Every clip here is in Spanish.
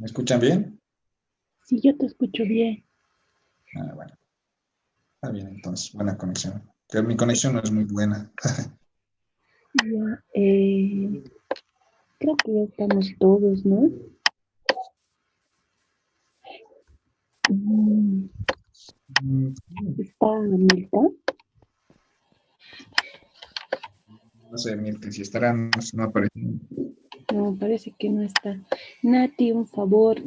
¿Me escuchan bien? Sí, yo te escucho bien. Bueno, está bien entonces, buena conexión. Que mi conexión no es muy buena. Ya, creo que ya estamos todos, ¿no? Mm, ¿Está Milka? No sé, Mirta, si estarán, no aparecen. No, parece que no está. Nati, un favor,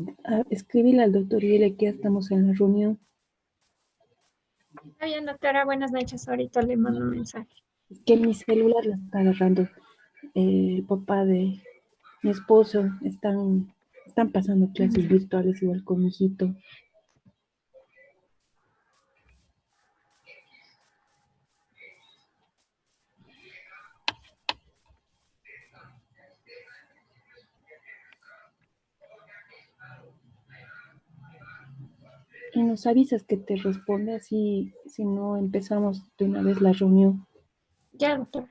escríbele al doctor y dile que ya estamos en la reunión. Está bien, doctora, buenas noches. Ahorita le mando un mensaje. Es que mi celular la está agarrando el papá de mi esposo. Están pasando clases virtuales igual con mi hijito. Y nos avisas que te responde así, si no empezamos de una vez la reunión. Ya, doctora.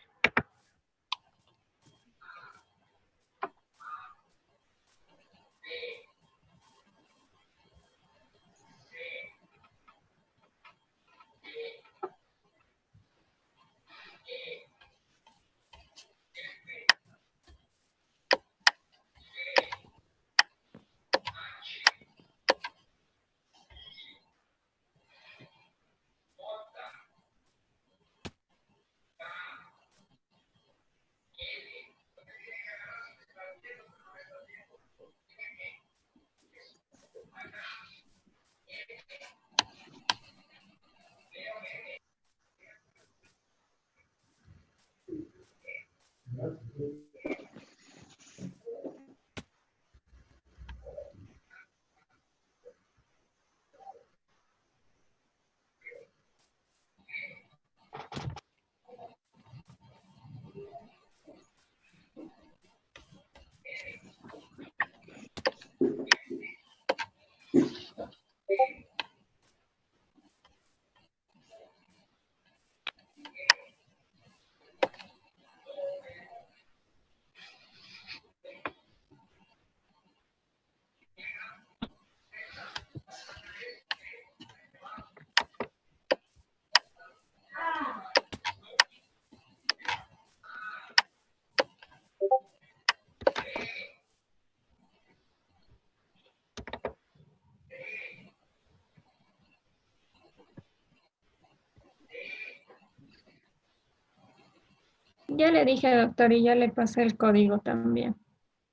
Ya le dije, doctor, y ya le pasé el código también.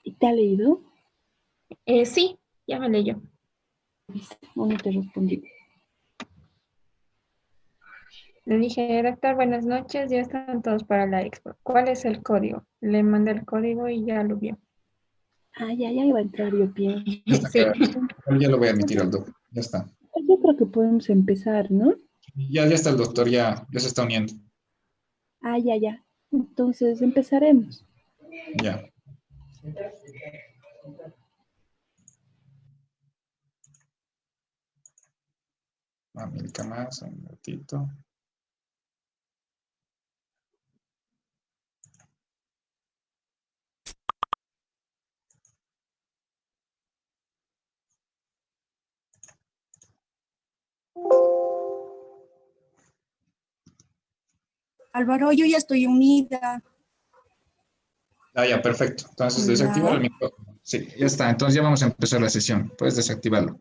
¿Y te ha leído? Sí, ya me leyó. ¿O no te respondí? Le dije, doctor, buenas noches, ya están todos para la expo. ¿Cuál es el código? Le mandé el código y ya lo vio. Ah, ya iba a entrar yo bien. Ya está Sí, acá. Ya lo voy a admitir al doctor. Ya está. Yo creo que podemos empezar, ¿no? Ya está el doctor, ya se está uniendo. Ah, ya. Entonces empezaremos. Ya. América más, un ratito. Álvaro, yo ya estoy unida. Ya, perfecto. Entonces desactiva Ya, el micrófono. Sí, ya está. Entonces ya vamos a empezar la sesión. Puedes desactivarlo.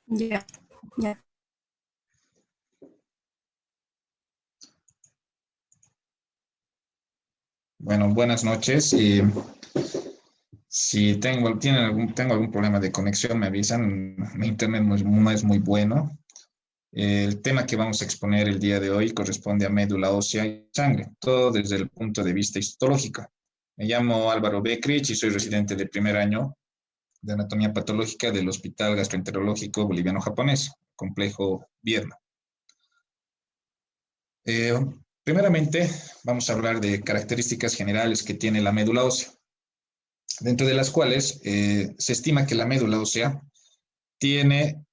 ya. Bueno, buenas noches. Si tengo algún problema de conexión, me avisan. Mi internet no es muy bueno. El tema que vamos a exponer el día de hoy corresponde a médula ósea y sangre, todo desde el punto de vista histológico. Me llamo Álvaro Becrich y soy residente de primer año de anatomía patológica del Hospital Gastroenterológico Boliviano-Japonés, complejo Viedma. Primeramente, vamos a hablar de características generales que tiene la médula ósea, dentro de las cuales se estima que la médula ósea tiene,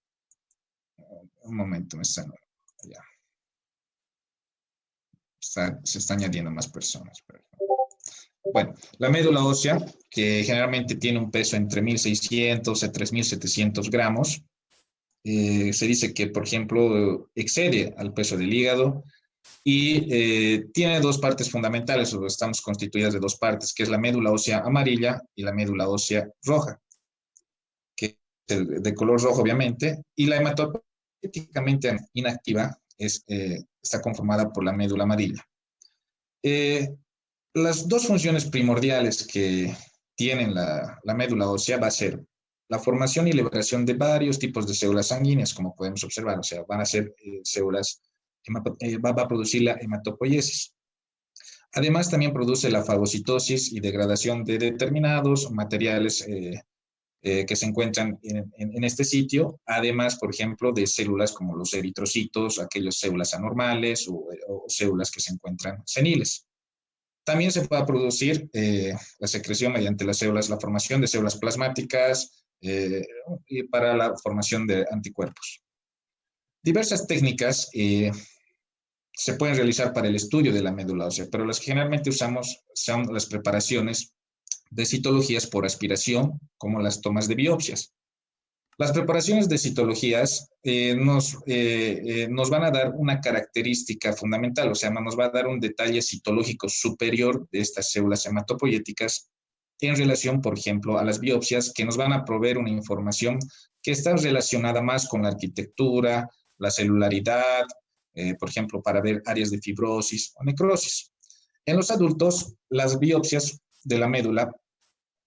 un momento, ya, se está añadiendo más personas. Bueno, la médula ósea, que generalmente tiene un peso entre 1.600 a 3.700 gramos, se dice que, por ejemplo, excede al peso del hígado y tiene dos partes fundamentales, o estamos constituidas de dos partes, que es la médula ósea amarilla y la médula ósea roja, que es de color rojo, obviamente, y la hematopoyéticamente inactiva está conformada por la médula amarilla. Las dos funciones primordiales que tienen la médula ósea va a ser la formación y liberación de varios tipos de células sanguíneas, como podemos observar, o sea, van a ser células, va a producir la hematopoiesis. Además, también produce la fagocitosis y degradación de determinados materiales que se encuentran en este sitio, además, por ejemplo, de células como los eritrocitos, aquellas células anormales o células que se encuentran seniles. También se puede producir la secreción mediante las células, la formación de células plasmáticas y para la formación de anticuerpos. Diversas técnicas se pueden realizar para el estudio de la médula ósea, pero las que generalmente usamos son las preparaciones de citologías por aspiración, como las tomas de biopsias. Las preparaciones de citologías nos van a dar una característica fundamental, o sea, nos va a dar un detalle citológico superior de estas células hematopoyéticas en relación, por ejemplo, a las biopsias, que nos van a proveer una información que está relacionada más con la arquitectura, la celularidad, por ejemplo, para ver áreas de fibrosis o necrosis. En los adultos, las biopsias de la médula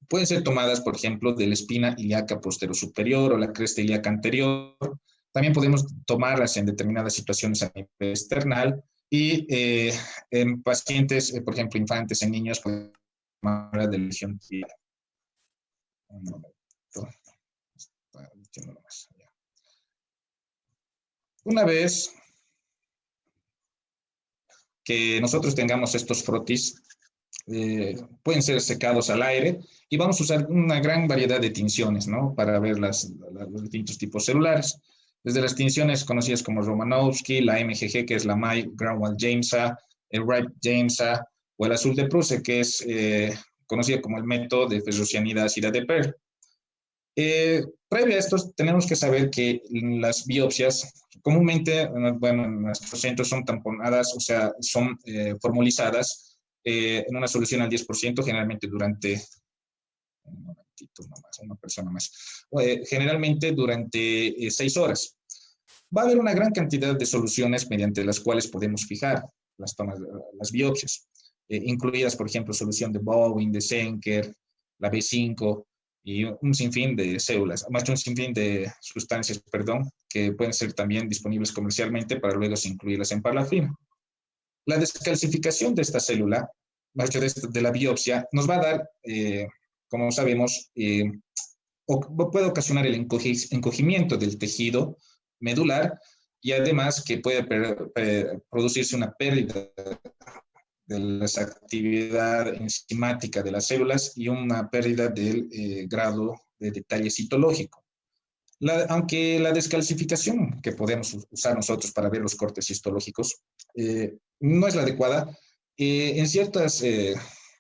pueden ser tomadas, por ejemplo, de la espina ilíaca posterior-superior o la cresta ilíaca anterior. También podemos tomarlas en determinadas situaciones a nivel external y en pacientes, por ejemplo, infantes, en niños, podemos tomar de lesión tibial. Un momento. Una vez que nosotros tengamos estos frotis, pueden ser secados al aire y vamos a usar una gran variedad de tinciones, ¿no? Para ver los distintos tipos celulares. Desde las tinciones conocidas como Romanowski, la MGG, que es la May Granwell Jamesa, el Wright Jamesa, o el azul de Prusse, que es conocida como el método de ferrocianida ácida de Pearl. Previo a esto, tenemos que saber que las biopsias comúnmente, bueno, en nuestros centros son tamponadas, o sea, son formulizadas en una solución al 10%, generalmente durante, un momentito nomás, una persona más, generalmente durante 6 horas. Va a haber una gran cantidad de soluciones mediante las cuales podemos fijar las biopsias, incluidas, por ejemplo, solución de Bowen, de Senker, la B5, y un sinfín de células, más de un sinfín de sustancias, perdón, que pueden ser también disponibles comercialmente para luego incluirlas en parafina. La descalcificación de esta célula, de la biopsia, nos va a dar, como sabemos, puede ocasionar el encogimiento del tejido medular y además que puede producirse una pérdida de la actividad enzimática de las células y una pérdida del grado de detalle citológico. Aunque la descalcificación que podemos usar nosotros para ver los cortes histológicos no es la adecuada, en ciertas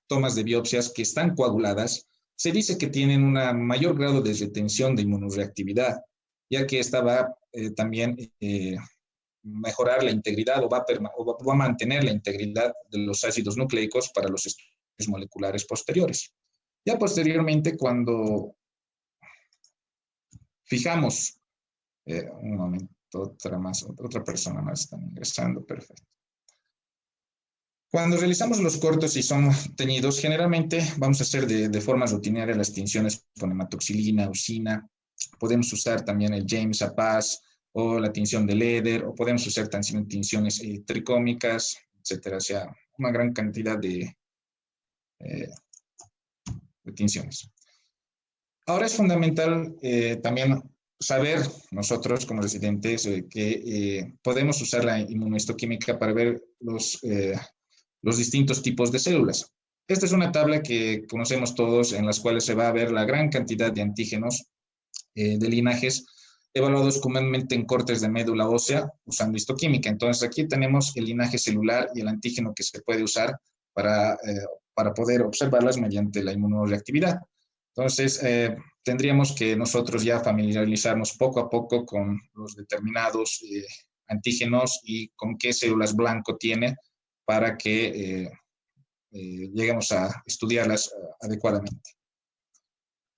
tomas de biopsias que están coaguladas, se dice que tienen un mayor grado de retención de inmunoreactividad, ya que esta va también mejorar la integridad o va a mantener la integridad de los ácidos nucleicos para los estudios moleculares posteriores. Ya posteriormente, cuando fijamos, un momento, otra persona más está ingresando, perfecto. Cuando realizamos los cortos y son teñidos, generalmente vamos a hacer de forma rutinaria las tinciones con hematoxilina, usina. Podemos usar también el James Apaz o la tinción de Leder, o podemos usar también tinciones tricómicas, etcétera. O sea, una gran cantidad de tinciones. Ahora es fundamental también saber nosotros como residentes que podemos usar la inmunohistoquímica para ver los distintos tipos de células. Esta es una tabla que conocemos todos en las cuales se va a ver la gran cantidad de antígenos de linajes evaluados comúnmente en cortes de médula ósea usando histoquímica. Entonces aquí tenemos el linaje celular y el antígeno que se puede usar para poder observarlas mediante la inmunoreactividad. Entonces tendríamos que nosotros ya familiarizarnos poco a poco con los determinados antígenos y con qué células blanco tiene para que lleguemos a estudiarlas adecuadamente.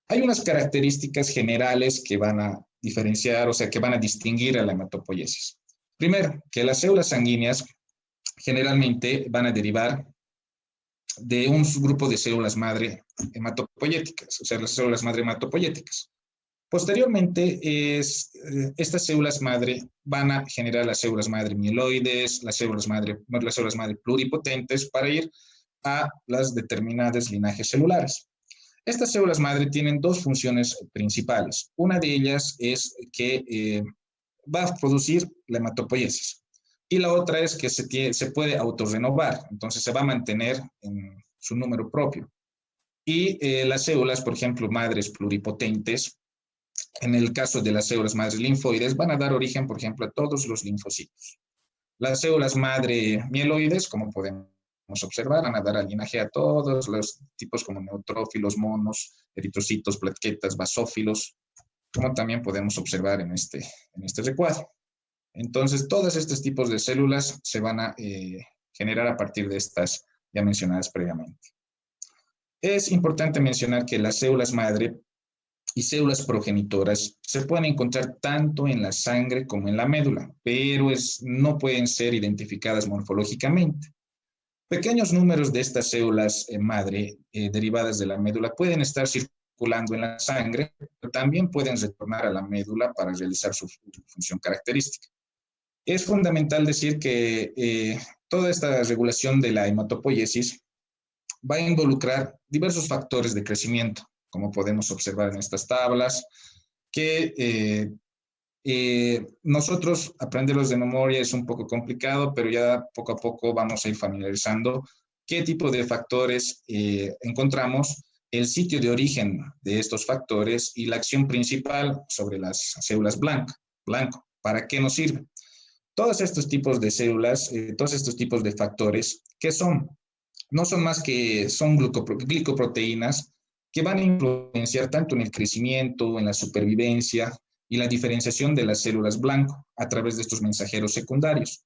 Hay unas características generales que van a diferenciar, o sea, que van a distinguir a la hematopoiesis. Primero, que las células sanguíneas generalmente van a derivar de un subgrupo de células madre hematopoyéticas, o sea, las células madre hematopoyéticas. Posteriormente, estas células madre van a generar las células madre mieloides, las células madre pluripotentes para ir a las determinadas linajes celulares. Estas células madre tienen dos funciones principales. Una de ellas es que va a producir la hematopoiesis y la otra es que se puede autorrenovar, entonces se va a mantener en su número propio. Y las células, por ejemplo, madres pluripotentes, en el caso de las células madres linfoides, van a dar origen, por ejemplo, a todos los linfocitos. Las células madre mieloides, como podemos observar, van a dar al linaje a todos los tipos como neutrófilos, monos, eritrocitos, plaquetas, basófilos, como también podemos observar en este recuadro. Entonces, todos estos tipos de células se van a generar a partir de estas ya mencionadas previamente. Es importante mencionar que las células madre y células progenitoras se pueden encontrar tanto en la sangre como en la médula, pero no pueden ser identificadas morfológicamente. Pequeños números de estas células madre derivadas de la médula pueden estar circulando en la sangre, pero también pueden retornar a la médula para realizar su función característica. Es fundamental decir que toda esta regulación de la hematopoiesis va a involucrar diversos factores de crecimiento, como podemos observar en estas tablas, que nosotros aprenderlos de memoria es un poco complicado, pero ya poco a poco vamos a ir familiarizando qué tipo de factores encontramos, el sitio de origen de estos factores y la acción principal sobre las células blanco. ¿Para qué nos sirve? Todos estos tipos de células, todos estos tipos de factores, ¿qué son? No son más que son glicoproteínas que van a influenciar tanto en el crecimiento, en la supervivencia y la diferenciación de las células blanco a través de estos mensajeros secundarios.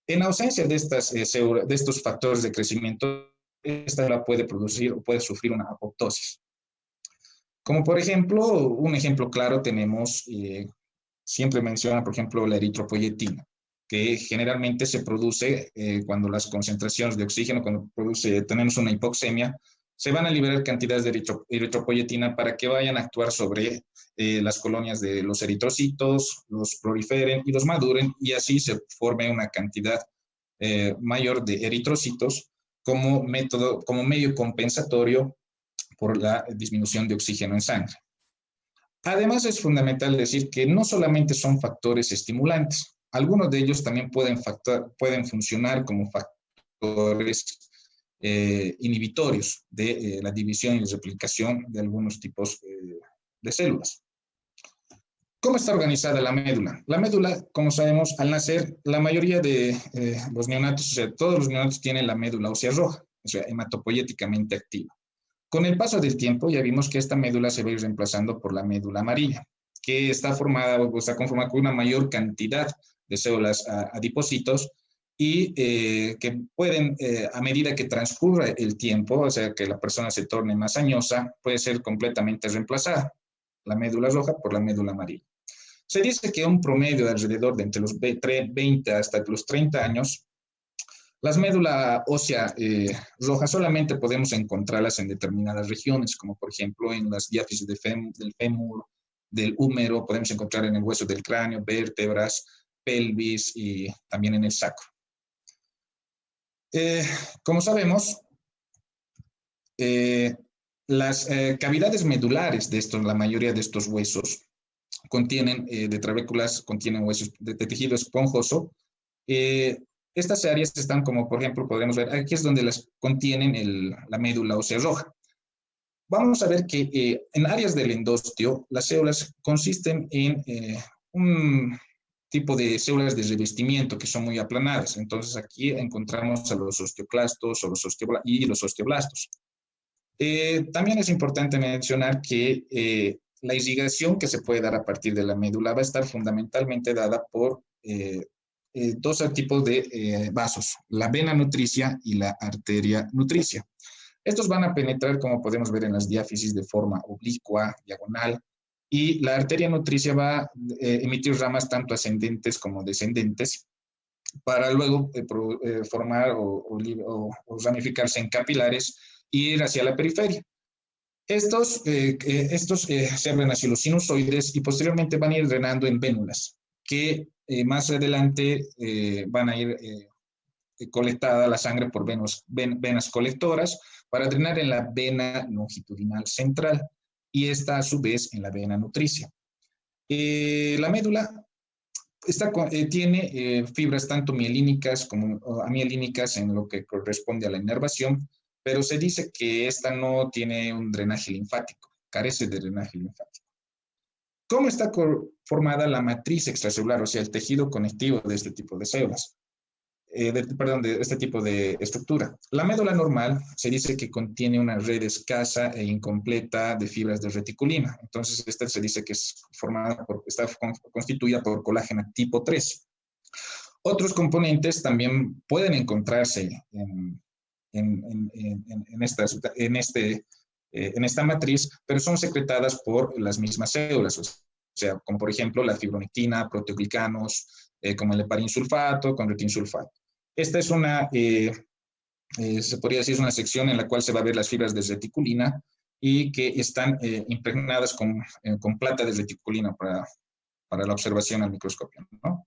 En ausencia de estos factores de crecimiento, esta célula puede producir o puede sufrir una apoptosis. Como por ejemplo, un ejemplo claro tenemos, siempre menciona por ejemplo la eritropoyetina, que generalmente se produce cuando las concentraciones de oxígeno, tenemos una hipoxemia, se van a liberar cantidades de eritropoyetina para que vayan a actuar sobre las colonias de los eritrocitos, los proliferen y los maduren, y así se forme una cantidad mayor de eritrocitos como medio compensatorio por la disminución de oxígeno en sangre. Además, es fundamental decir que no solamente son factores estimulantes, algunos de ellos también pueden funcionar como factores inhibitorios de la división y replicación de algunos tipos de células. ¿Cómo está organizada la médula? La médula, como sabemos, al nacer, la mayoría de los neonatos, o sea, todos los neonatos tienen la médula ósea roja, o sea, hematopoyéticamente activa. Con el paso del tiempo, ya vimos que esta médula se va a ir reemplazando por la médula amarilla, que está conformada con una mayor cantidad de células adipocitos y que pueden, a medida que transcurra el tiempo, o sea, que la persona se torne más añosa, puede ser completamente reemplazada, la médula roja por la médula amarilla. Se dice que un promedio de alrededor de entre los 20 hasta los 30 años, las médulas óseas rojas solamente podemos encontrarlas en determinadas regiones, como por ejemplo en las diáfisis del fémur, del húmero, podemos encontrar en el hueso del cráneo, vértebras, pelvis y también en el sacro. Como sabemos, las cavidades medulares de la mayoría de estos huesos contienen, de trabéculas, contienen huesos de tejido esponjoso. Estas áreas están como, por ejemplo, podremos ver, aquí es donde las contienen la médula ósea roja. Vamos a ver que en áreas del endostio, las células consisten en un tipo de células de revestimiento que son muy aplanadas. Entonces, aquí encontramos a los osteoclastos y los osteoblastos. También es importante mencionar que la irrigación que se puede dar a partir de la médula va a estar fundamentalmente dada por dos tipos de vasos, la vena nutricia y la arteria nutricia. Estos van a penetrar, como podemos ver en las diáfisis, de forma oblicua, diagonal, y la arteria nutricia va a emitir ramas tanto ascendentes como descendentes para luego formar o ramificarse en capilares e ir hacia la periferia. Estos se abren hacia los sinusoides y posteriormente van a ir drenando en vénulas, que más adelante van a ir colectada la sangre por venas colectoras para drenar en la vena longitudinal central y esta a su vez en la vena nutricia. La médula tiene fibras tanto mielínicas como amielínicas en lo que corresponde a la inervación, pero se dice que esta no tiene un drenaje linfático, carece de drenaje linfático. ¿Cómo está formada la matriz extracelular, o sea, el tejido conectivo de este tipo de células? De este tipo de estructura. La médula normal se dice que contiene una red escasa e incompleta de fibras de reticulina. Entonces, esta se dice que está constituida por colágeno tipo 3. Otros componentes también pueden encontrarse en esta matriz, pero son secretadas por las mismas células, o sea, como por ejemplo la fibronectina, proteoglicanos, como el heparinsulfato, con retinsulfato. Esta es se podría decir, es una sección en la cual se va a ver las fibras de reticulina y que están impregnadas con plata de reticulina para la observación al microscopio, ¿no?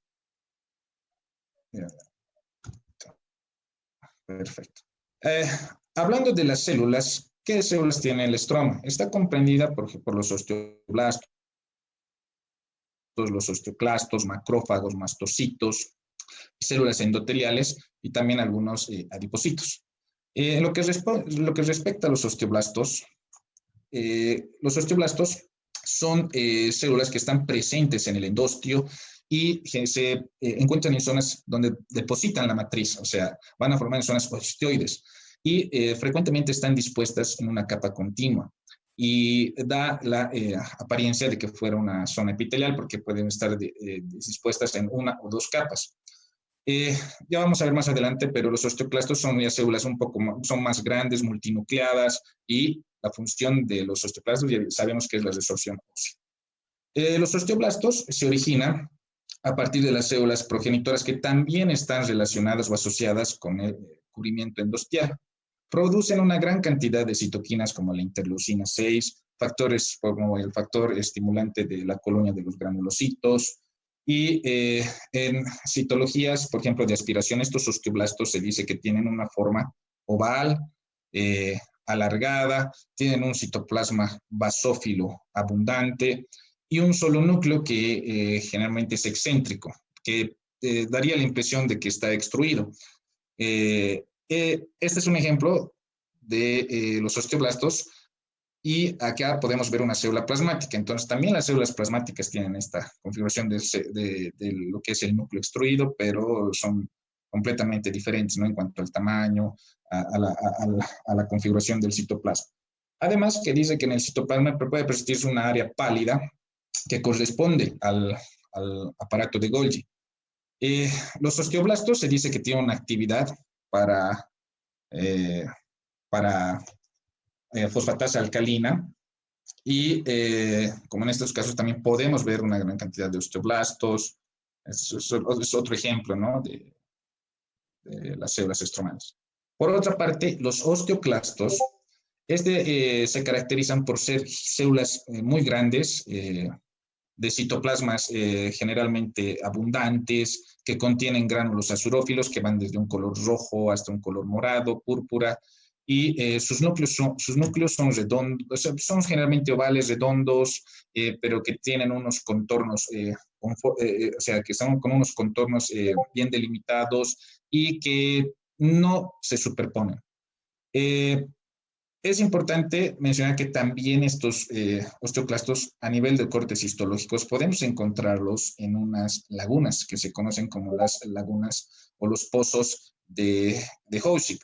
Perfecto. Hablando de las células, ¿qué células tiene el estroma? Está comprendida por los osteoblastos, los osteoclastos, macrófagos, mastocitos, células endoteliales y también algunos adipocitos. Lo que respecta a los osteoblastos son células que están presentes en el endostio y que se encuentran en zonas donde depositan la matriz, o sea, van a formar en zonas osteoides y frecuentemente están dispuestas en una capa continua y da la apariencia de que fuera una zona epitelial porque pueden estar dispuestas en una o dos capas. Ya vamos a ver más adelante, pero los osteoclastos son ya células son más grandes, multinucleadas, y la función de los osteoclastos ya sabemos que es la resorción ósea. Los osteoblastos se originan a partir de las células progenitoras que también están relacionadas o asociadas con el cubrimiento endostial. Producen una gran cantidad de citoquinas como la interleucina 6, factores como el factor estimulante de la colonia de los granulocitos, y en citologías, por ejemplo, de aspiración, estos osteoblastos se dice que tienen una forma oval, alargada, tienen un citoplasma basófilo abundante y un solo núcleo que generalmente es excéntrico, que daría la impresión de que está extruido. Este es un ejemplo de los osteoblastos. Y acá podemos ver una célula plasmática. Entonces, también las células plasmáticas tienen esta configuración de lo que es el núcleo extruido, pero son completamente diferentes, ¿no? En cuanto al tamaño, a la configuración del citoplasma. Además, que dice que en el citoplasma puede persistir una área pálida que corresponde al aparato de Golgi. Los osteoblastos se dice que tienen una actividad para fosfatasa alcalina y como en estos casos también podemos ver una gran cantidad de osteoblastos. Es otro ejemplo, ¿no? de las células estromales. Por otra parte, los osteoclastos se caracterizan por ser células muy grandes, de citoplasmas generalmente abundantes, que contienen gránulos azurófilos que van desde un color rojo hasta un color morado, púrpura, y sus núcleos son redondos, o sea, son generalmente ovales, redondos, pero que tienen unos contornos, o sea, que están con unos contornos bien delimitados y que no se superponen. Es importante mencionar que también estos osteoclastos a nivel de cortes histológicos podemos encontrarlos en unas lagunas que se conocen como las lagunas o los pozos de Houship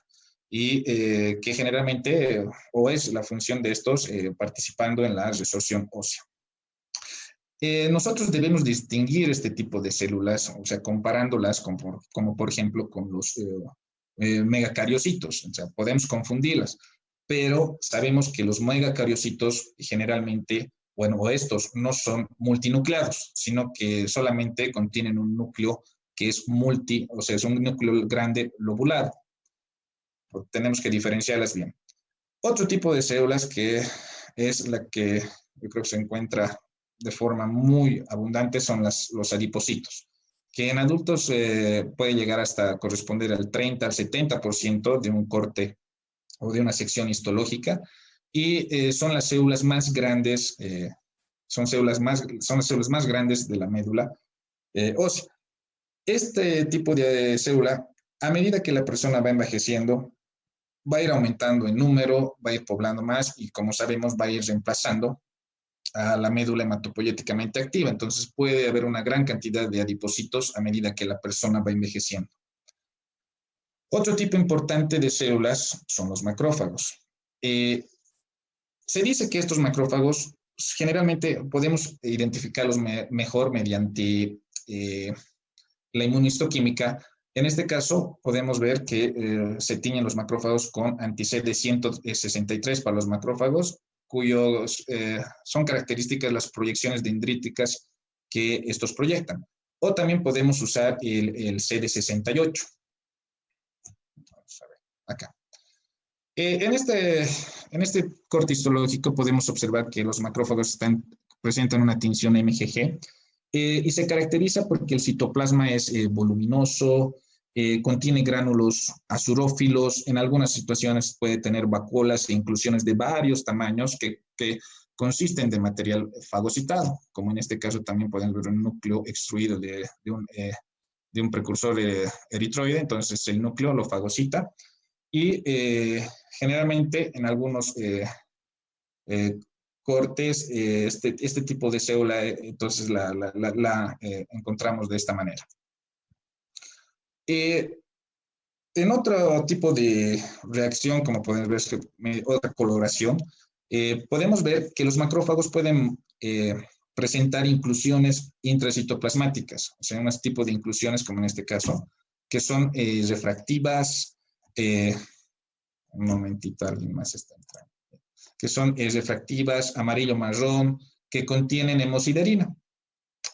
y que generalmente o es la función de estos participando en la resorción ósea. Nosotros debemos distinguir este tipo de células, o sea, comparándolas como por ejemplo con los megacariocitos, o sea, podemos confundirlas, pero sabemos que los megacariocitos generalmente, bueno, estos no son multinucleados, sino que solamente contienen un núcleo que es o sea, es un núcleo grande lobulado. Tenemos que diferenciarlas bien. Otro tipo de células que es la que yo creo que se encuentra de forma muy abundante son los adipocitos, que en adultos puede llegar hasta corresponder al 30 al 70% de un corte o de una sección histológica, y son las células más grandes, son las células más grandes de la médula ósea. Este tipo de célula, a medida que la persona va envejeciendo, va a ir aumentando en número, va a ir poblando más y, como sabemos, va a ir reemplazando a la médula hematopoyéticamente activa. Entonces puede haber una gran cantidad de adipocitos a medida que la persona va envejeciendo. Otro tipo importante de células son los macrófagos. Se dice que estos macrófagos generalmente podemos identificarlos mejor mediante la inmunistoquímica. En este caso, podemos ver que se tiñen los macrófagos con anti-CD163 para los macrófagos, cuyos son características las proyecciones dendríticas que estos proyectan. O también podemos usar el CD68. Vamos a ver, acá. En este corte histológico podemos observar que los macrófagos presentan una tinción MGG y se caracteriza porque el citoplasma es voluminoso, contiene gránulos azurófilos, en algunas situaciones puede tener vacuolas e inclusiones de varios tamaños que consisten de material fagocitado, como en este caso también pueden ver un núcleo extruido de un precursor eritroide. Entonces el núcleo lo fagocita y generalmente en algunos cortes este tipo de célula entonces la encontramos de esta manera. En otro tipo de reacción, como pueden ver, otra coloración, podemos ver que los macrófagos pueden presentar inclusiones intracitoplasmáticas, o sea, unos tipos de inclusiones, como en este caso, que son refractivas, un momentito, alguien más está entrando, que son refractivas, amarillo-marrón, que contienen hemosiderina.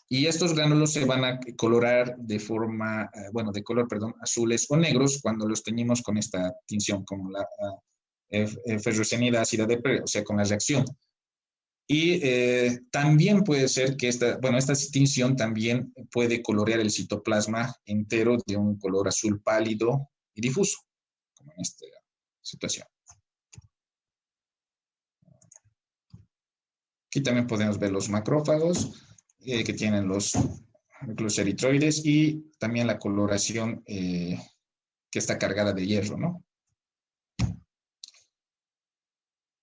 Y estos gránulos se van a colorar de forma, de color, perdón, azules o negros cuando los teñimos con esta tinción, como la ferrocenida ácida de Pre, o sea, con la reacción. Y también puede ser que esta tinción también puede colorear el citoplasma entero de un color azul pálido y difuso, como en esta situación. Aquí también podemos ver los macrófagos que tienen los núcleos eritroides y también la coloración que está cargada de hierro, ¿no?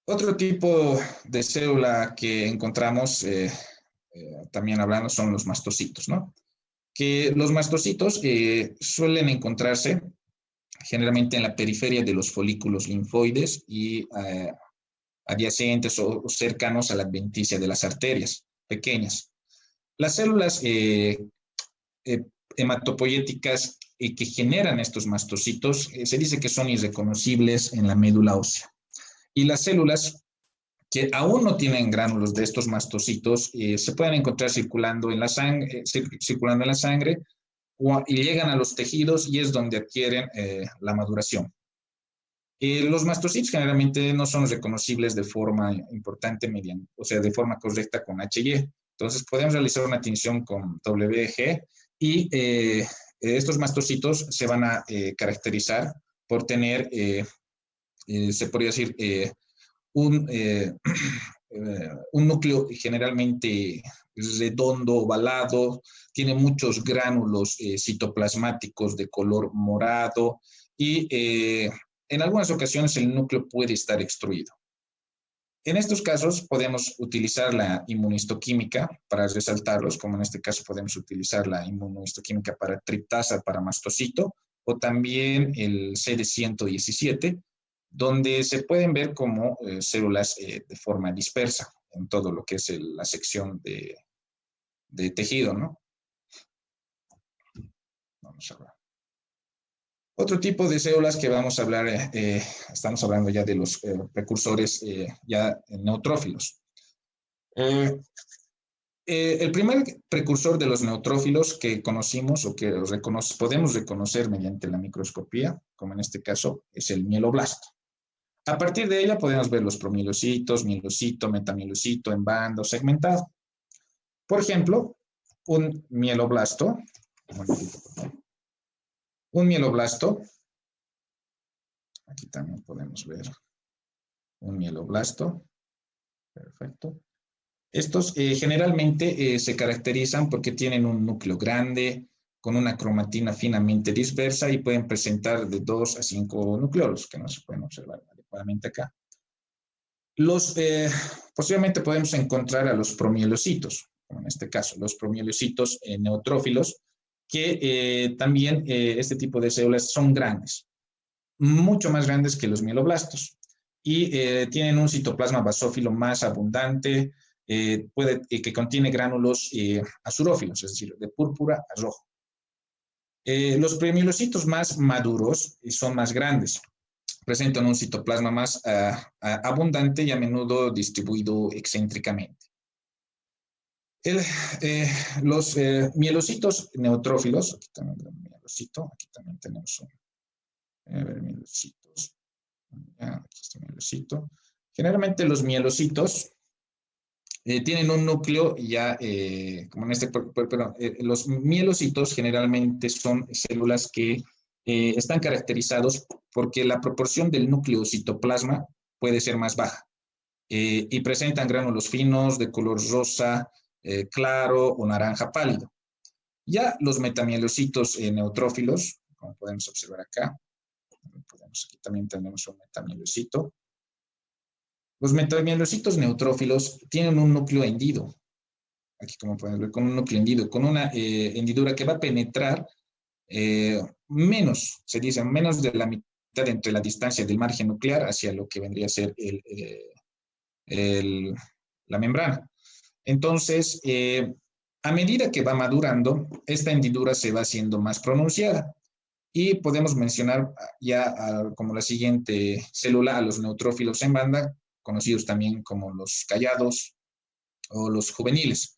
Otro tipo de célula que encontramos también hablando son los mastocitos, ¿no? Que los mastocitos suelen encontrarse generalmente en la periferia de los folículos linfoides y adyacentes o cercanos a la adventicia de las arterias pequeñas. Las células hematopoyéticas que generan estos mastocitos se dice que son irreconocibles en la médula ósea. Y las células que aún no tienen gránulos de estos mastocitos se pueden encontrar circulando en la sangre, y llegan a los tejidos y es donde adquieren la maduración. Los mastocitos generalmente no son reconocibles de forma importante, o sea, de forma correcta con HY. Entonces, podemos realizar una tinción con WG y estos mastocitos se van a caracterizar por tener se podría decir, un, un núcleo generalmente redondo, ovalado, tiene muchos gránulos citoplasmáticos de color morado y en algunas ocasiones el núcleo puede estar extruido. En estos casos podemos utilizar la inmunohistoquímica para resaltarlos, como en este caso podemos utilizar la inmunohistoquímica para triptasa, para mastocito, o también el CD117, donde se pueden ver como células de forma dispersa en todo lo que es la sección de tejido, ¿no? Vamos a ver. Otro tipo de células que vamos a hablar, estamos hablando ya de los precursores ya neutrófilos. El primer precursor de los neutrófilos que conocimos o que podemos reconocer mediante la microscopía, como en este caso, es el mieloblasto. A partir de ella podemos ver los promielocitos, mielocito, metamielocito en banda o segmentado. Por ejemplo, un mieloblasto, aquí también podemos ver un mieloblasto, perfecto. Estos generalmente se caracterizan porque tienen un núcleo grande, con una cromatina finamente dispersa y pueden presentar de 2 a 5 nucleolos, que no se pueden observar adecuadamente acá. Posiblemente podemos encontrar a los promielocitos, como en este caso, los promielocitos neutrófilos, que también este tipo de células son grandes, mucho más grandes que los mieloblastos, y tienen un citoplasma basófilo más abundante, que contiene gránulos azurófilos, es decir, de púrpura a rojo. Los promielocitos más maduros son más grandes, presentan un citoplasma más abundante y a menudo distribuido excéntricamente. Los mielocitos neutrófilos, aquí también tenemos mielocito, aquí también tenemos mielocitos, aquí está mielocito. Generalmente los mielocitos tienen un núcleo ya, como en este, los mielocitos generalmente son células que están caracterizados porque la proporción del núcleo citoplasma puede ser más baja y presentan gránulos finos de color rosa, claro o naranja pálido. Ya los metamielocitos neutrófilos, como podemos observar acá, aquí también tenemos un metamielocito. Los metamielocitos neutrófilos tienen un núcleo hendido, aquí como pueden ver, con un núcleo hendido, con una hendidura que va a penetrar menos, se dice, menos de la mitad entre la distancia del margen nuclear hacia lo que vendría a ser la membrana. Entonces, a medida que va madurando, esta hendidura se va haciendo más pronunciada. Y podemos mencionar ya como la siguiente célula a los neutrófilos en banda, conocidos también como los callados o los juveniles,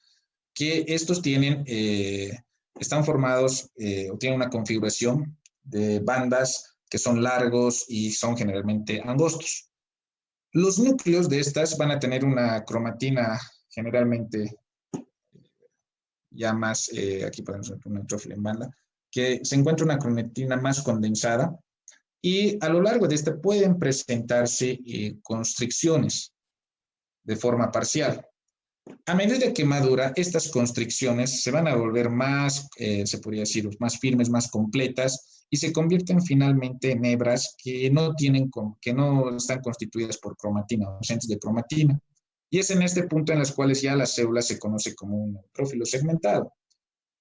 que estos tienen, están formados o tienen una configuración de bandas que son largos y son generalmente angostos. Los núcleos de estas van a tener una cromatina generalmente ya más, aquí podemos ver un neutrófilo en banda, que se encuentra una cromatina más condensada y a lo largo de este pueden presentarse constricciones de forma parcial. A medida que madura, estas constricciones se van a volver más, se podría decir, más firmes, más completas y se convierten finalmente en hebras que no están constituidas por cromatina, ausentes de cromatina. Y es en este punto en los cuales ya la célula se conoce como un neutrófilo segmentado.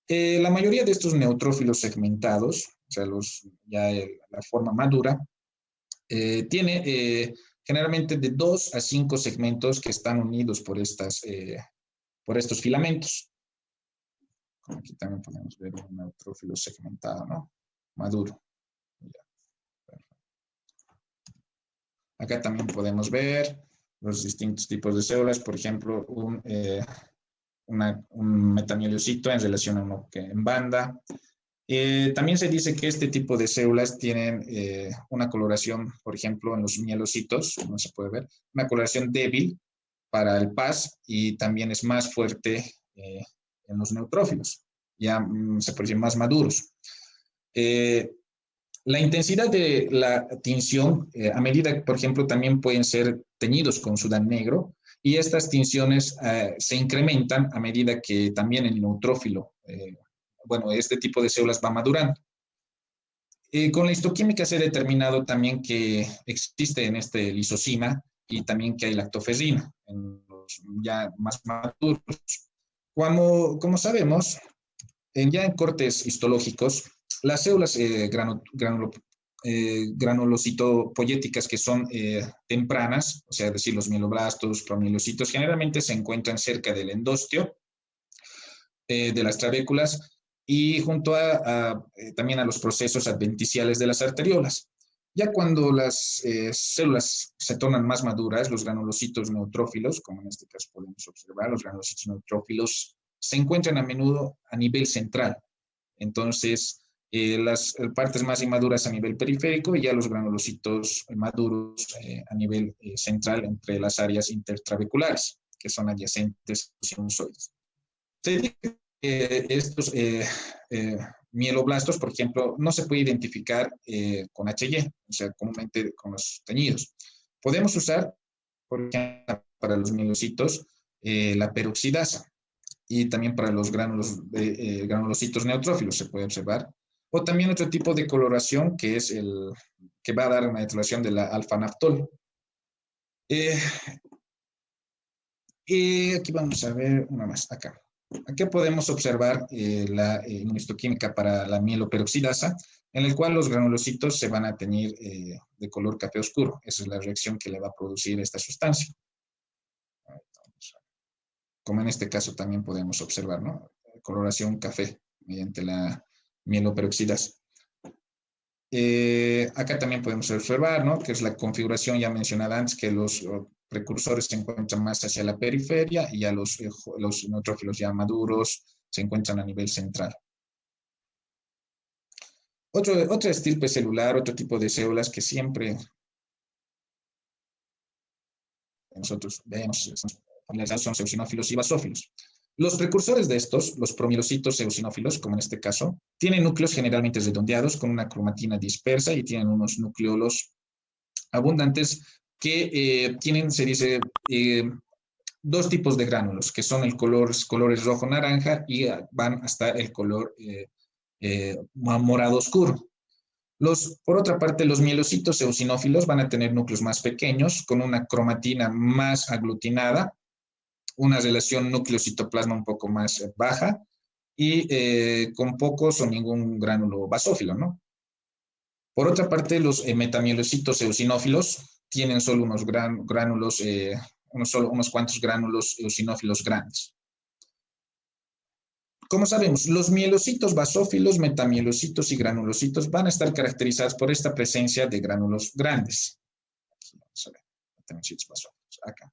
La mayoría de estos neutrófilos segmentados, o sea, la forma madura, tiene generalmente de 2 a 5 segmentos que están unidos por estos filamentos. Aquí también podemos ver un neutrófilo segmentado, ¿no? Maduro. Acá también podemos ver los distintos tipos de células, por ejemplo, un metamielocito en relación a uno que en banda. También se dice que este tipo de células tienen una coloración, por ejemplo, en los mielocitos, no se puede ver, una coloración débil para el PAS y también es más fuerte en los neutrófilos, ya se puede decir más maduros. La intensidad de la tinción, a medida, por ejemplo, también pueden ser teñidos con sudán negro, y estas tinciones se incrementan a medida que también el neutrófilo, bueno, este tipo de células va madurando. Con la histoquímica se ha determinado también que existe en este lisozima y también que hay lactoferrina en los ya más maduros. Como sabemos, ya en cortes histológicos, las células granulocitopoyéticas que son tempranas, o sea, es decir, los mieloblastos, promielocitos, generalmente se encuentran cerca del endostio, de las trabéculas y junto también a los procesos adventiciales de las arteriolas. Ya cuando las células se tornan más maduras, los granulocitos neutrófilos, como en este caso podemos observar, los granulocitos neutrófilos se encuentran a menudo a nivel central. Entonces, las partes más inmaduras a nivel periférico y ya los granulocitos maduros a nivel central entre las áreas intertrabeculares, que son adyacentes a los sinusoides. Se dice que estos mieloblastos, por ejemplo, no se puede identificar con HY, o sea, comúnmente con los teñidos. Podemos usar, por ejemplo, para los mielocitos, la peroxidasa, y también para los granulocitos neutrófilos se puede observar. O también otro tipo de coloración que es el que va a dar una declaración de la alfa-naftol. Aquí vamos a ver una más, acá. Aquí podemos observar la inmunohistoquímica para la mieloperoxidasa, en el cual los granulocitos se van a teñir de color café oscuro. Esa es la reacción que le va a producir esta sustancia. Como en este caso también podemos observar, ¿no? Coloración café mediante la mieloperoxidasa. Acá también podemos observar, ¿no? Que es la configuración ya mencionada antes, que los precursores se encuentran más hacia la periferia y ya los neutrófilos ya maduros se encuentran a nivel central. Otra estirpe celular, otro tipo de células que siempre nosotros vemos son eosinófilos y basófilos. Los precursores de estos, los promielocitos eosinófilos, como en este caso, tienen núcleos generalmente redondeados con una cromatina dispersa y tienen unos nucleolos abundantes que tienen, se dice, dos tipos de gránulos, que son colores rojo-naranja y van hasta el color morado oscuro. Por otra parte, los mielocitos eosinófilos van a tener núcleos más pequeños, con una cromatina más aglutinada, una relación núcleo-citoplasma un poco más baja y con pocos o ningún gránulo basófilo, ¿no? Por otra parte, los metamielocitos eosinófilos tienen solo unos gránulos, unos cuantos gránulos eosinófilos grandes. Como sabemos, los mielocitos basófilos, metamielocitos y granulocitos van a estar caracterizados por esta presencia de gránulos grandes. Aquí vamos a ver, metamielocitos basófilos, acá.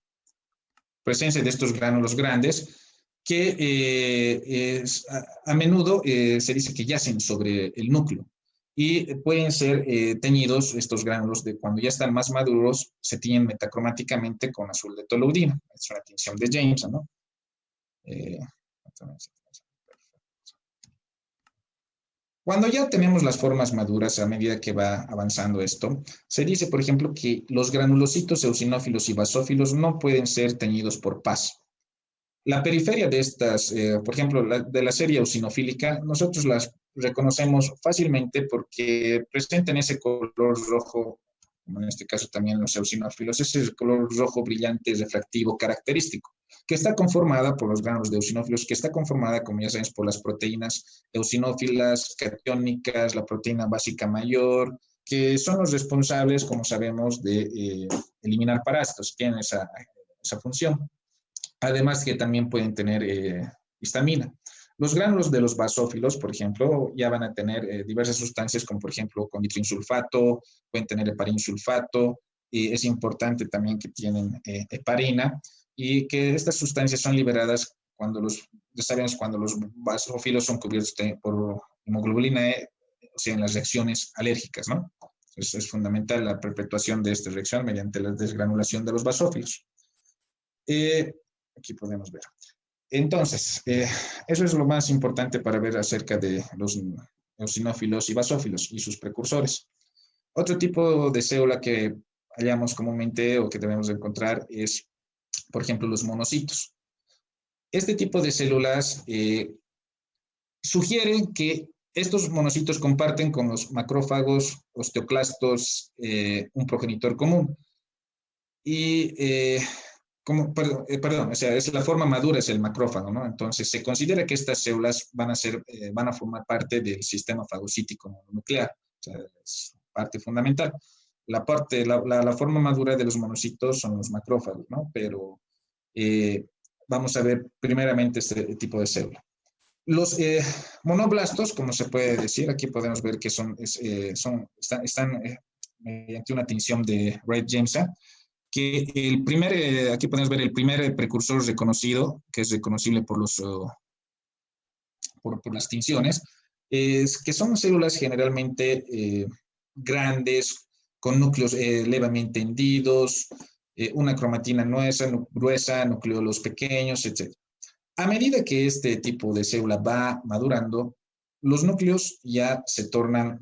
Presencia de estos gránulos grandes que a menudo se dice que yacen sobre el núcleo y pueden ser teñidos, estos gránulos, de cuando ya están más maduros, se tiñen metacromáticamente con azul de toluidina. Es una tinción de Jameson, ¿no? Cuando ya tenemos las formas maduras, a medida que va avanzando esto, se dice, por ejemplo, que los granulocitos eosinófilos y basófilos no pueden ser teñidos por paz. La periferia de estas, por ejemplo, de la serie eosinofílica, nosotros las reconocemos fácilmente porque presentan ese color rojo, como en este caso también los eosinófilos, ese color rojo brillante, refractivo, característico, que está conformada por los gránulos de eosinófilos, que está conformada, como ya sabemos, por las proteínas eosinófilas, catiónicas, la proteína básica mayor, que son los responsables, como sabemos, de eliminar parásitos, tienen esa función. Además que también pueden tener histamina. Los gránulos de los basófilos, por ejemplo, ya van a tener diversas sustancias como, por ejemplo, condroitinsulfato, pueden tener heparinsulfato, y es importante también que tienen heparina, y que estas sustancias son liberadas cuando cuando los basófilos son cubiertos por hemoglobina E, o sea, en las reacciones alérgicas, ¿no? Entonces es fundamental la perpetuación de esta reacción mediante la desgranulación de los basófilos. Aquí podemos ver. Entonces, eso es lo más importante para ver acerca de eosinófilos y basófilos y sus precursores. Otro tipo de célula que hallamos comúnmente o que debemos encontrar es, por ejemplo, los monocitos. Este tipo de células sugieren que estos monocitos comparten con los macrófagos, osteoclastos, un progenitor común. Y perdón, o sea, es la forma madura, es el macrófago, ¿no? Entonces, se considera que estas células van a formar parte del sistema fagocítico mononuclear, o sea, es parte fundamental. La forma madura de los monocitos son los macrófagos, ¿no? Pero vamos a ver primeramente este tipo de célula. Los monoblastos, como se puede decir, aquí podemos ver que están mediante una tinción de Wright-Jameson, que aquí podemos ver el primer precursor reconocido, que es reconocible por las tinciones, es que son células generalmente grandes, con núcleos levemente hendidos, una cromatina gruesa, nucleolos pequeños, etc. A medida que este tipo de célula va madurando, los núcleos ya se tornan,